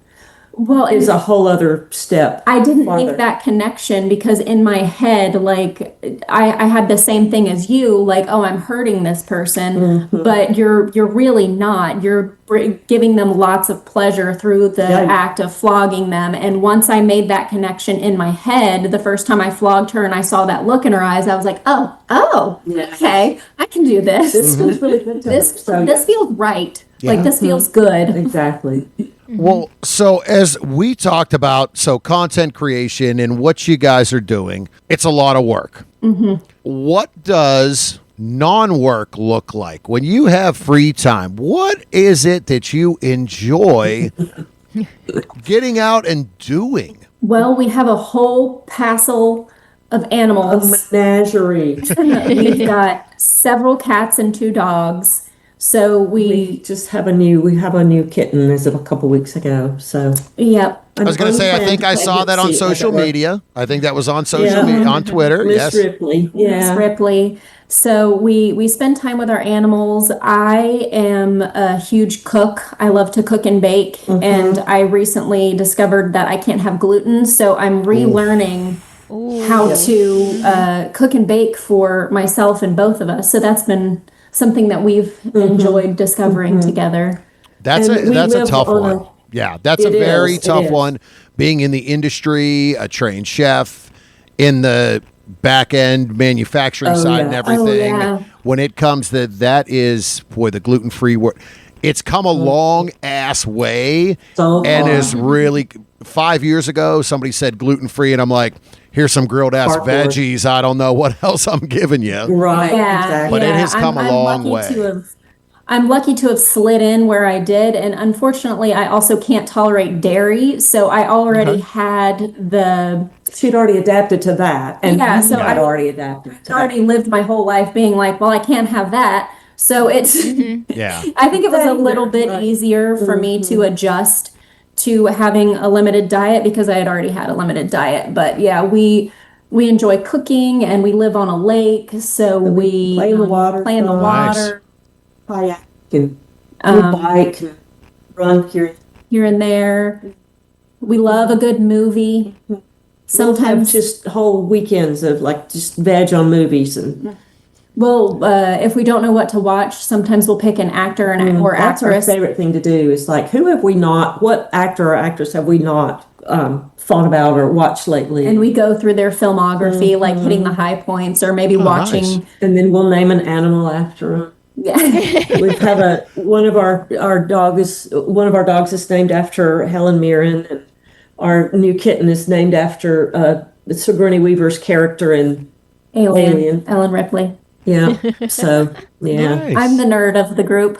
D: Well,
E: is a whole other step.
D: I didn't
E: farther.
D: make that connection because in my head, like I had the same thing as you, like, oh, I'm hurting this person, but you're really not. You're giving them lots of pleasure through the act of flogging them. And once I made that connection in my head, the first time I flogged her and I saw that look in her eyes, I was like, oh, okay, I can do this.
E: This feels really good to
D: This
E: her. So,
D: this feels right.
C: Yeah.
D: Like this feels good.
E: exactly.
C: Well, so as we talked about, so content creation and what you guys are doing, it's a lot of work. What does non-work look like when you have free time? What is it that you enjoy getting out and doing?
D: Well, we have a whole passel of
E: A
D: animals.
E: menagerie.
D: We've got several cats and 2 dogs. So
E: We just have a new kitten as of a couple weeks ago. So
D: yep.
C: I was going to say, I think I saw that on social media. I think that was on social media, on Twitter.
E: Miss
C: Yes.
E: Ripley.
D: Miss
E: Yeah.
D: Ripley. So we spend time with our animals. I am a huge cook. I love to cook and bake. And I recently discovered that I can't have gluten. So I'm relearning how to cook and bake for myself and both of us. So that's been something that we've enjoyed discovering together.
C: That's
E: And we
C: a
E: live
C: tough
E: on
C: one. Yeah, that's a
E: It
C: very
E: is, it
C: tough
E: is.
C: one. Being in the industry, a trained chef, in the back end manufacturing side and
E: yeah.
C: everything.
D: yeah.
C: When it comes to that is for the gluten free word. It's come a long ass way,
E: So
C: and
E: far.
C: is really 5 years ago. Somebody said gluten free, and I'm like, here's some grilled ass
E: Hardcore.
C: veggies. I don't know what else I'm giving you.
E: Right.
D: Yeah,
E: Exactly.
C: But it has come a long
D: lucky
C: way.
D: to I'm lucky to have slid in where I did, and unfortunately, I also can't tolerate dairy, so I already had the
E: She'd already adapted to that, and
D: Yeah,
E: you
D: so
E: had
D: I-
E: already adapted to
D: already lived my whole life being like, well, I can't have that. So it's
C: Yeah.
D: I think it was a little bit
E: Right.
D: easier for me to adjust to having a limited diet because I had already had a limited diet. But yeah, we enjoy cooking and we live on a lake, so we
E: play in the water
D: play in the
E: some.
D: water
E: kayak and bike and run here.
D: here and there. We love a good movie.
E: Sometimes
D: Sometimes
E: just whole weekends of like just veg on movies and
D: if we don't know what to watch, sometimes we'll pick an actor and or
E: that's our
D: actress.
E: favorite thing to do is like what actor or actress have we not thought about or watched lately?
D: And we go through their filmography, like hitting the high points or maybe watching.
C: nice.
E: And then we'll name an animal after them.
D: Yeah.
E: We have one of our dogs is named after Helen Mirren, and our new kitten is named after Sigourney Weaver's character in Alien.
D: Ellen Ripley.
E: Yeah. So yeah.
C: Nice.
D: I'm the nerd of the group.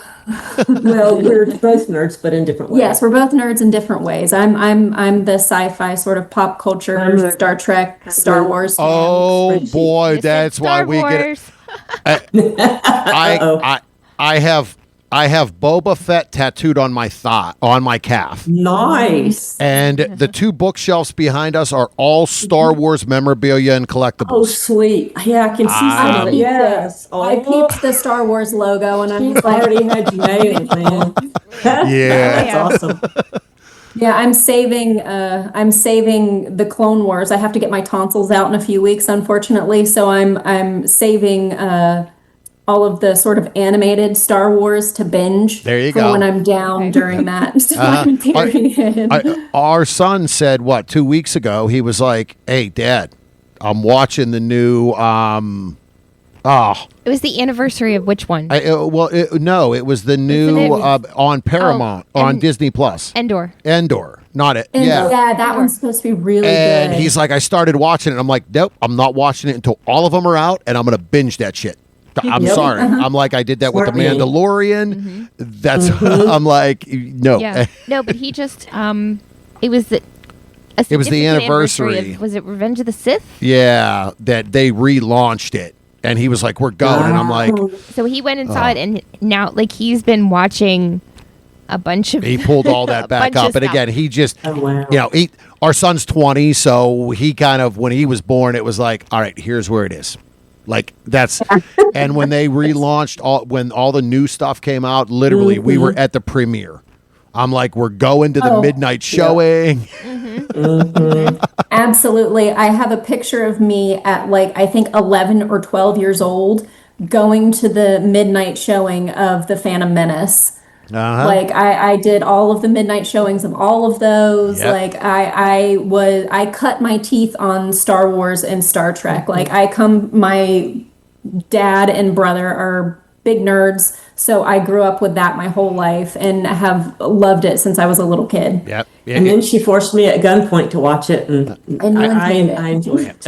E: Well, we're both nerds, but in different ways.
D: Yes, we're both nerds in different ways. I'm the sci-fi sort of pop culture,
E: I'm the-
D: Star Trek, Star Wars. fan.
C: Oh boy,
A: Mr.
C: that's why
A: Star
C: we get it.
A: Wars.
C: I have Boba Fett tattooed on my on my calf.
E: Nice.
C: And the 2 bookshelves behind us are all Star Wars memorabilia and
E: Oh,
C: collectibles.
E: sweet. Yeah, I can see some of it. Yes.
D: I peeped the Star Wars logo and I'm just
E: I
D: like,
E: already had you nailed, man.
C: Yeah.
E: That's awesome.
D: yeah, I'm saving the Clone Wars. I have to get my tonsils out in a few weeks, unfortunately. So I'm saving all of the sort of animated Star Wars to binge.
C: There you
D: for
C: go.
D: when I'm down during that time period.
C: Our son said, 2 weeks ago, he was like, hey, Dad, I'm watching the new,
A: It was the anniversary of which one?
C: no, it was the new
A: it?
C: on Paramount, on
A: and-
C: Disney Plus.
A: Endor.
C: Endor, not it.
D: And
C: Yeah.
D: that one's supposed to be really
C: And
D: good.
C: he's like, I started watching it. I'm like, nope, I'm not watching it until all of them are out, and I'm going to binge that shit. I'm
E: Yep.
C: sorry. I'm like, I did that with The
E: Smart man.
C: Mandalorian. That's, I'm like, no.
A: Yeah. No, but he just it was the
C: It was the
A: significant
C: anniversary.
A: of, was it Revenge of the Sith?
C: Yeah, that they relaunched it. And he was like, we're going. And I'm like,
A: So he went and saw it, and now like he's been watching a bunch of.
C: he pulled all that
A: a
C: back
A: bunch
C: up.
A: of
C: And
A: stuff.
C: again, he just,
E: Oh, wow.
C: our son's 20. So he kind of, when he was born, it was like, all right, here's where it is. Like that's, and when they relaunched when all the new stuff came out, literally we were at the premiere. I'm like, we're going to the midnight showing.
D: Absolutely. I have a picture of me at like, I think 11 or 12 years old going to the midnight showing of The Phantom Menace. Like I did all of the midnight showings of all of those.
C: Yep.
D: Like I cut my teeth on Star Wars and Star Trek. Like my dad and brother are big nerds, so I grew up with that my whole life and have loved it since I was a little kid.
C: Yep.
E: And then she forced me at gunpoint to watch it, and I enjoy it.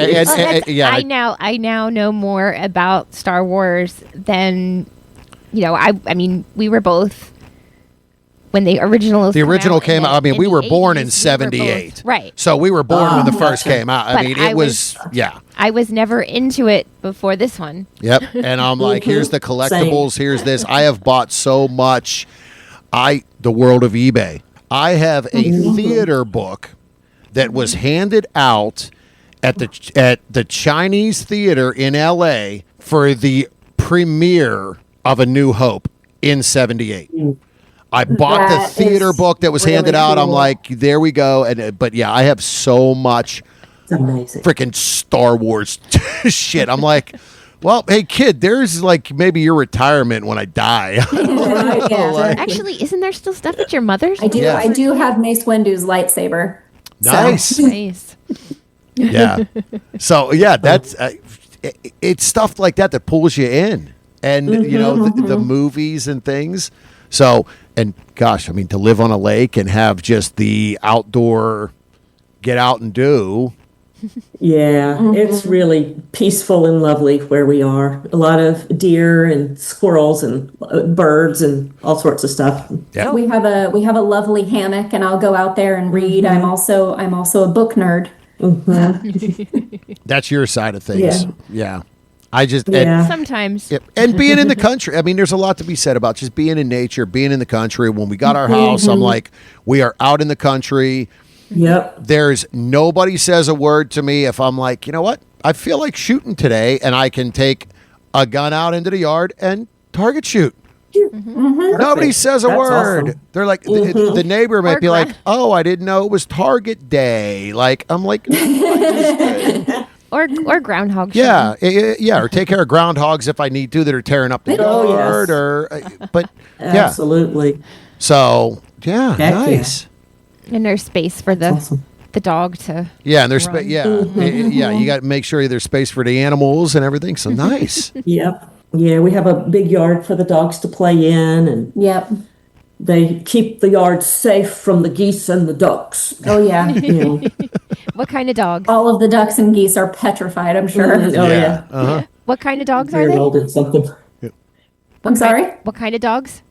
A: I now know more about Star Wars than, I mean, we were both when the original
C: came out. I mean, we were born in 78.
A: Right.
C: So we were born when the first came out. I mean, it was.
A: I was never into it before this one.
C: Yep. And I'm like, here's the collectibles.
E: Same.
C: Here's this. I have bought so much. The world of eBay. I have a theater book that was handed out at the Chinese Theater in LA for the premiere of A New Hope in 78. I bought the theater book that was handed out. I'm like, there we go. But yeah, I have so much freaking Star Wars shit. I'm like, well, hey kid, there's like maybe your retirement when I die.
A: Actually, isn't there still stuff at your mother's?
D: I do. Yeah. I do have Mace Windu's lightsaber.
C: Nice.
D: So.
A: Nice.
C: Yeah. So yeah, that's it's stuff like that pulls you in, and the movies and things. So, and gosh, I mean, to live on a lake and have just the outdoor get out and do.
E: Yeah, it's really peaceful and lovely where we are. A lot of deer and squirrels and birds and all sorts of stuff.
C: Yeah.
D: We have a lovely hammock, and I'll go out there and read. I'm also a book nerd.
C: That's your side of things. Yeah. I just
A: sometimes
C: and being in the country. I mean, there's a lot to be said about just being in nature, being in the country. When we got our house, I'm like, we are out in the country.
E: Yep.
C: There's nobody says a word to me if I'm like, you know what? I feel like shooting today, and I can take a gun out into the yard and target shoot. Nobody says a word. Awesome. They're like, the neighbor might be like, oh, I didn't know it was Target Day. Like, I'm like,
A: or groundhog.
C: Yeah, or take care of groundhogs if I need to that are tearing up the yard. But
E: absolutely.
C: So nice.
A: And there's space for the dog to.
C: Yeah, and there's space. Yeah, you got to make sure there's space for the animals and everything. So nice.
E: Yep. Yeah, we have a big yard for the dogs to play in, and they keep the yard safe from the geese and the ducks.
D: Oh yeah.
A: What kind of dogs?
D: All of the ducks and geese are petrified, I'm sure.
E: Oh yeah.
A: What kind of dogs are they?
E: Did something.
D: I'm sorry?
A: What kind of dogs?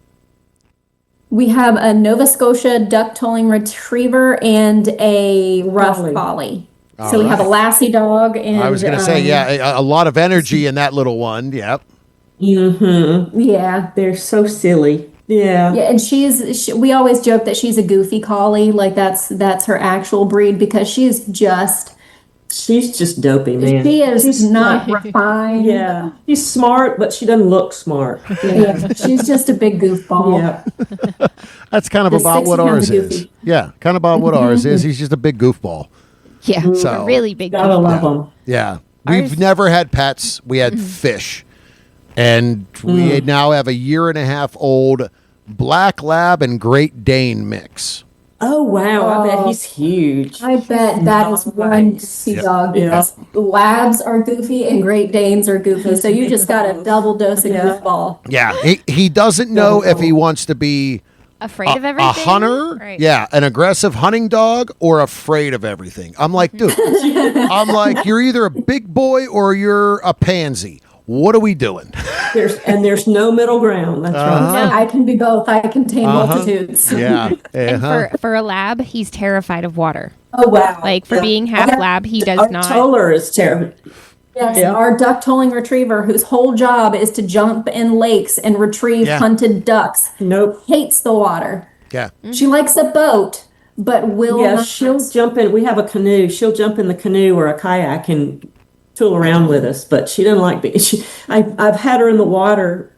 D: We have a Nova Scotia duck-tolling retriever and a rough collie. So we have a Lassie dog, and
C: I was going to say, a lot of energy in that little one. Yep.
D: Yeah,
E: they're so silly. Yeah.
D: Yeah, and we always joke that she's a goofy collie, like that's her actual breed, because she's just
E: dopey, man.
D: She is she's not refined.
E: Yeah. She's smart, but she doesn't look smart.
D: Yeah. She's just a big goofball.
E: Yeah.
C: That's kind of about what ours is. Yeah, kind of about what ours is. He's just a big goofball.
A: Yeah, so, a really big goofball.
E: Gotta love him.
C: Yeah. We've never had pets. We had fish. And we now have a 1.5-year-old Black Lab and Great Dane mix.
E: Oh, wow. I bet he's huge.
D: I bet that is one goofy dog, because Labs are goofy and Great Danes are goofy. So you just got a double dose of goofball.
C: Yeah. He doesn't know if he wants to be
A: afraid of everything.
C: A hunter, right. An aggressive hunting dog, or afraid of everything. I'm like, dude, you're either a big boy or you're a pansy. What are we doing?
E: There's no middle ground. That's right.
D: I can be both. I contain multitudes.
C: Yeah.
A: And for a lab, he's terrified of water.
D: Oh wow!
A: Like for being half lab, he does not.
E: Toller is terrified.
D: Yes, our duck-tolling retriever, whose whole job is to jump in lakes and retrieve hunted ducks.
E: Nope.
D: Hates the water.
C: Yeah.
D: She likes a boat, but will not.
E: She'll jump in. We have a canoe. She'll jump in the canoe or a kayak and tool around with us, but she doesn't like being. I've had her in the water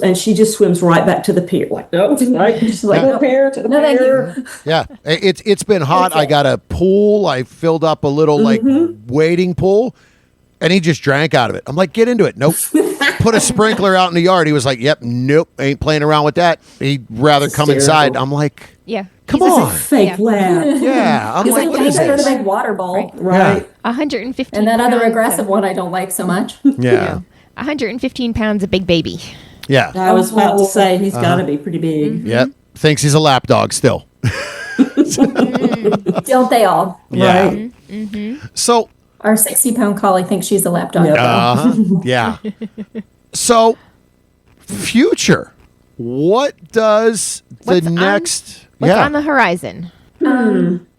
E: and she just swims right back to the pier. Like, no, she's like, to the pier, to the pier.
C: Yeah, it's been hot. I got a pool. I filled up a little like wading pool, and he just drank out of it. I'm like, get into it. Nope. Put a sprinkler out in the yard. He was like, yep, nope, ain't playing around with that. He'd rather come inside. I'm like,
A: yeah.
C: Come on.
E: Fake lab.
C: Yeah. I'm like, what is
D: He's
C: this?
D: a big water bowl.
E: Right.
A: 115
D: And that other
A: pounds
D: aggressive one I don't like so much.
C: Yeah.
A: 115 pounds, a big baby.
C: Yeah.
E: I was about to say he's got to be pretty big.
C: Yep. Thinks he's a lap dog still.
D: Don't they all?
C: Yeah.
E: Right.
C: So.
D: Our 60-pound collie thinks she's a lap dog.
C: Yeah. So, future. What does
A: What's
C: the next
A: What's on the horizon?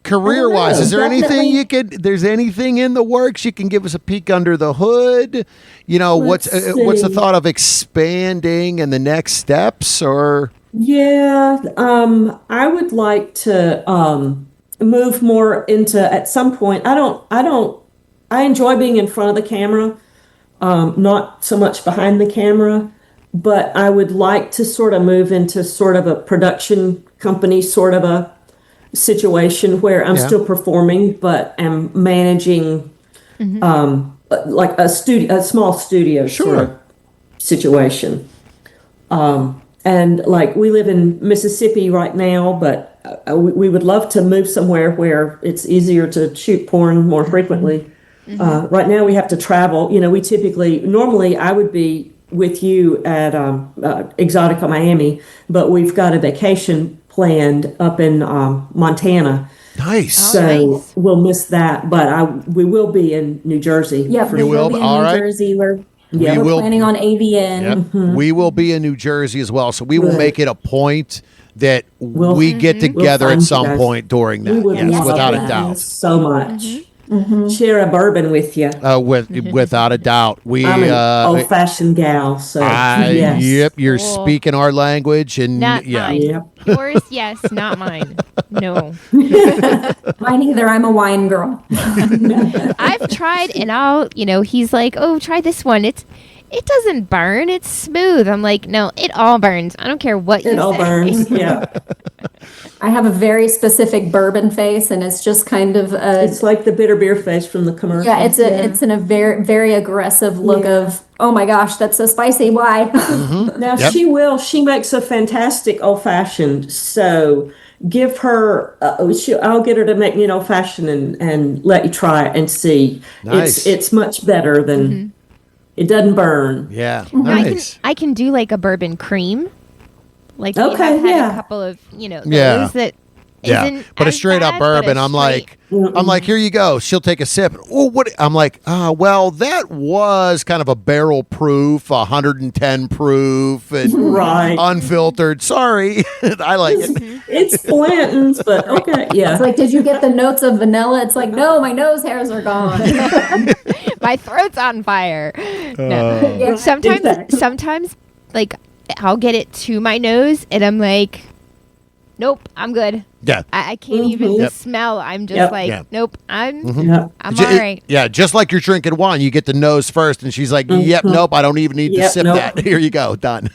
C: career-wise? Is there anything
D: definitely.
C: there's anything in the works you can give us a peek under the hood? You know, what's the
E: see.
C: thought of expanding and the next steps, or
E: Yeah, I would like to move more into at some point. I enjoy being in front of the camera, not so much behind the camera, but I would like to sort of move into sort of a production company sort of a situation where I'm still performing, but am managing like a small studio sort of situation. And like we live in Mississippi right now, but we would love to move somewhere where it's easier to shoot porn more frequently. Right now we have to travel. You know, normally I would be with you at Exotica Miami, but we've got a vacation planned up in Montana.
C: nice?
E: So we'll miss that, but we will be in New Jersey.
D: Yep, we will be in
C: all
D: New
C: right.
D: Jersey. We're
C: will-
D: planning on AVN.
C: Yep. We will be in New Jersey as well, so we will
E: Good.
C: make it a point that we get together
E: find
C: at
E: you
C: some
E: guys.
C: point during that.
E: We would
C: Yes,
E: love
C: without a
E: that
C: doubt.
E: so much. Share a bourbon with you.
C: Without a doubt. We
E: I'm an old-fashioned gal, so yes.
C: Yep, you're
A: Cool.
C: speaking our language, and
A: Not
C: yeah.
A: mine.
E: Yep.
A: Yours, yes, not mine. No.
D: Mine either. I'm a wine girl.
A: I've tried, and he's like, oh, try this one. It doesn't burn. It's smooth. I'm like, no, it all burns. I don't care what you
E: It all
A: say.
E: burns. Yeah,
D: I have a very specific bourbon face, and it's just kind of
E: it's like the bitter beer face from the commercial.
D: yeah, it's in a very very aggressive look of, oh my gosh, that's so spicy. Why?
E: Now
C: Yep.
E: she makes a fantastic old fashioned. So give her, I'll get her to make me an old fashioned and let you try it and see.
C: Nice.
E: It's much better than it doesn't burn.
C: Yeah,
A: I
C: nice.
A: can do like a bourbon cream. Like
E: Okay,
A: we have had
E: yeah.
A: a couple of those
C: Yeah.
A: that
C: Yeah,
A: isn't
C: but a
A: as
C: straight up
A: bad, but a
C: bourbon, I'm
A: straight-
C: like, here you go. She'll take a sip. Oh, what? I'm like, well, that was kind of a barrel proof, 110 proof, and
E: Right.
C: unfiltered. Sorry, I like it.
E: It's Blanton's, but okay, yeah.
D: It's like, did you get the notes of vanilla? It's like, no, my nose hairs are gone.
A: my throat's on fire. No.
D: Yeah.
A: Sometimes like I'll get it to my nose and I'm like, nope, I'm good.
C: Yeah.
A: I can't even
C: Yep.
A: smell. I'm just
E: Yep.
A: like,
C: Yeah.
A: nope, I'm
E: Yeah.
A: I'm
C: Ju-
A: all right.
C: Yeah, just like you're drinking wine, you get the nose first, and she's like, "Yep, nope, I don't even need to
E: Yep,
C: sip
E: nope.
C: that. Here you go, done."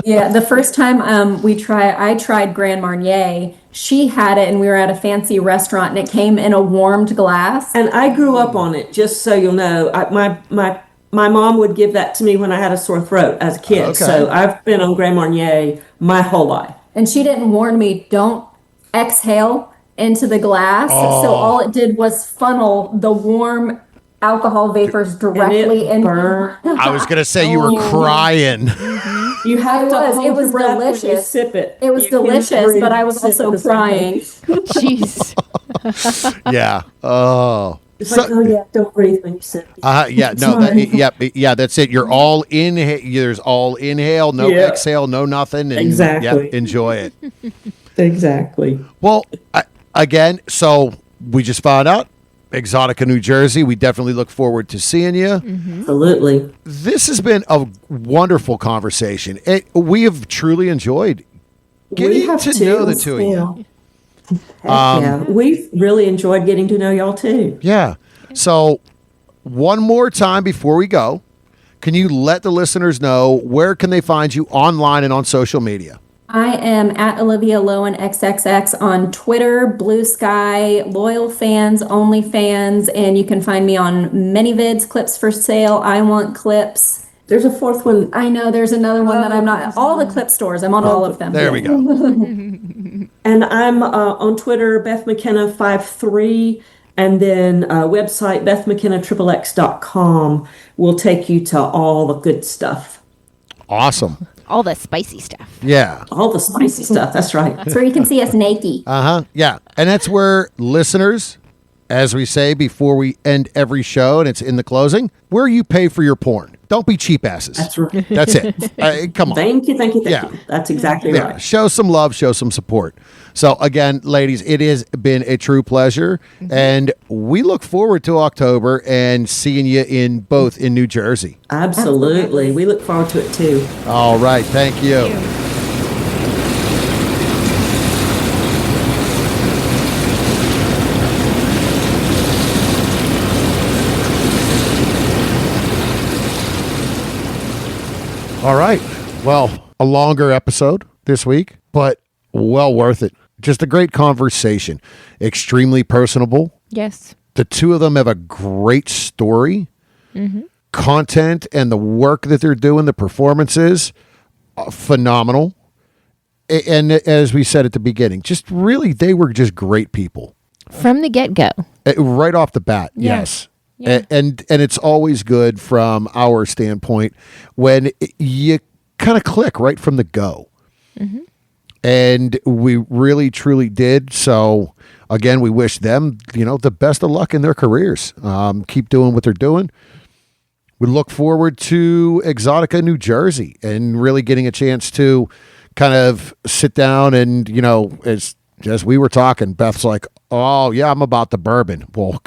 D: Yeah, the first time I tried Grand Marnier, she had it and we were at a fancy restaurant and it came in a warmed glass.
E: And I grew up on it, just so you'll know. My mom would give that to me when I had a sore throat as a kid.
C: Okay.
E: So I've been on Grand Marnier my whole life.
D: And she didn't warn me, don't exhale into the glass. So all it did was funnel the warm alcohol vapors directly in.
E: burned.
C: I was gonna say you were crying.
E: You have
D: It
E: to
D: was-
E: hold
D: it was
E: your breath when you
D: delicious.
E: sip it.
D: It was
E: You can't
D: delicious,
E: breathe
D: but I was
E: and sip
D: also
E: at the same
D: crying.
E: time.
A: Jeez.
C: Yeah. Oh.
E: It's like, oh yeah, don't breathe when you sip.
C: Yeah. No. Yeah. That's it. You're all inhale. There's all inhale, no
E: Yeah.
C: exhale, no nothing. And,
E: Exactly.
C: Yep, enjoy it.
E: Exactly.
C: Well, again, so we just found out Exotica, New Jersey. We definitely look forward to seeing you.
E: Absolutely.
C: This has been a wonderful conversation. We have truly enjoyed getting to know the two of you.
E: Yeah, we've really enjoyed getting to know y'all too.
C: Yeah. So one more time before we go, can you let the listeners know where can they find you online and on social media?
D: I am at Olivia Lowen XXX on Twitter, Blue Sky, Loyal Fans, Only Fans, and you can find me on ManyVids, Clips for Sale, I Want Clips.
E: There's a fourth one.
D: I know there's another one that I'm not. All the clip stores, I'm on all of them.
C: There we go.
E: And I'm on Twitter, Beth Mckenna 53, and then website BethMcKennaXXX.com will take you to all the good stuff.
C: Awesome.
A: All the spicy stuff.
C: Yeah.
E: All the spicy stuff. That's right.
D: That's where you can see us naked.
C: Yeah. And that's where listeners, as we say before we end every show, and it's in the closing, where you pay for your porn. Don't be cheap asses.
E: That's right.
C: That's it. Come on.
E: Thank you.
C: Yeah.
E: That's exactly right.
C: Show some love, show some support. So again, ladies, it has been a true pleasure. And we look forward to October and seeing you in New Jersey.
E: Absolutely. We look forward to it too.
C: All right. Thank you. All right. Well, a longer episode this week, but well worth it. Just a great conversation. Extremely personable.
A: Yes.
C: The two of them have a great story, content, and the work that they're doing, the performances, phenomenal. And as we said at the beginning, just really, they were just great people.
A: From the get-go.
C: Right off the bat,
A: Yeah.
C: yes.
A: Yeah.
C: And it's always good from our standpoint when you kind of click right from the go. And we really, truly did. So, again, we wish them, the best of luck in their careers. Keep doing what they're doing. We look forward to Exotica, New Jersey, and really getting a chance to kind of sit down and, as we were talking, Beth's like, oh, yeah, I'm about the bourbon. Well,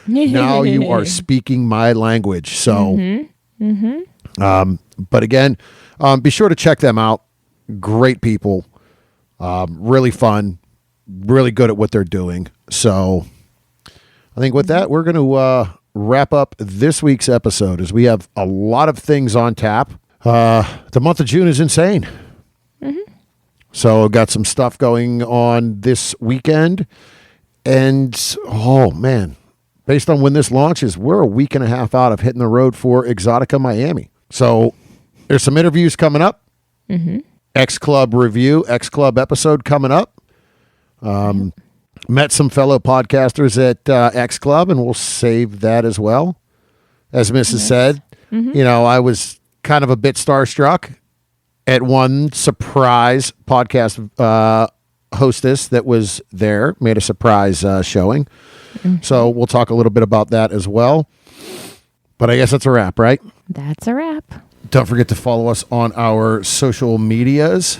C: now you are speaking my language. So, but again, be sure to check them out. Great people. Really fun. Really good at what they're doing. So, I think with that, we're going to wrap up this week's episode as we have a lot of things on tap. The month of June is insane. So I've got some stuff going on this weekend. And, oh, man, based on when this launches, we're a week and a half out of hitting the road for Exotica Miami. So there's some interviews coming up. X Club review, X Club episode coming up. Met some fellow podcasters at X Club, and we'll save that as well. As Mrs. said, I was kind of a bit starstruck at one surprise podcast hostess that was there, made a surprise showing. So we'll talk a little bit about that as well. But I guess that's a wrap, right?
A: That's a wrap.
C: Don't forget to follow us on our social medias.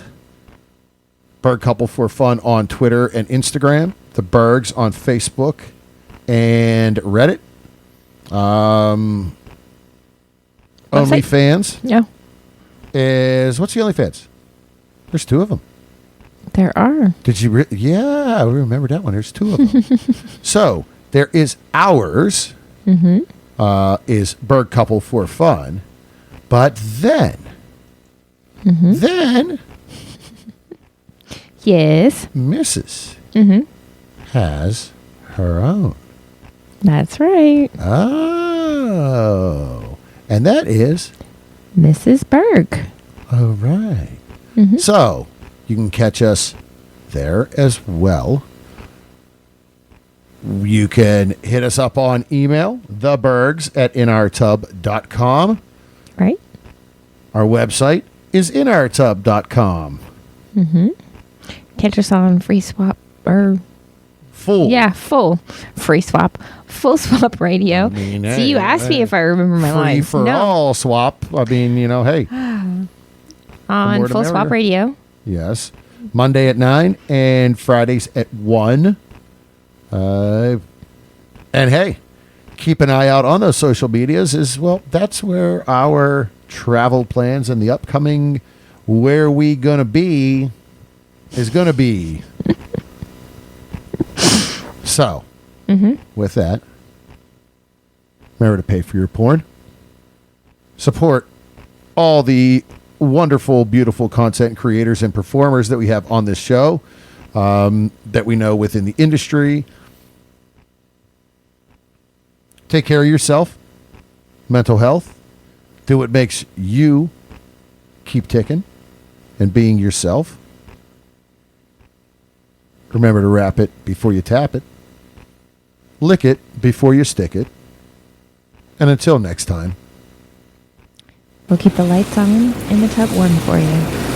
C: Berg Couple for Fun on Twitter and Instagram. The Bergs on Facebook and Reddit. OnlyFans.
A: Yeah.
C: What's the OnlyFans? There's two of them.
A: There are.
C: Did you? Yeah, we remember that one. There's two of them. So there is ours. Is Berg Couple for Fun, but then,
A: Yes.
C: Mrs. has her own.
A: That's right.
C: Oh, and that is
A: Mrs. Berg.
C: all right. So you can catch us there as well. You can hit us up on email, thebergs@inourtub.com.
A: Right.
C: Our website is inourtub.com.
A: Catch us on Free Swap or
C: Full.
A: yeah, full Free Swap, Full Swap Radio. See, you asked me if I remember my
C: Free
A: lines.
C: for all swap. I mean, hey.
A: On
C: more the
A: Full Swap
C: merrier.
A: Radio.
C: Yes. Monday at 9 and Fridays at 1. And hey, keep an eye out on those social medias as well. That's where our travel plans and the upcoming where we gonna be is gonna be. So, with that, Remember to pay for your porn. Support all the wonderful, beautiful content creators and performers that we have on this show, that we know within the industry. Take care of yourself, mental health. Do what makes you keep ticking and being yourself. Remember to wrap it before you tap it. Lick it before you stick it. And until next time,
A: we'll keep the lights on and the tub warm for you.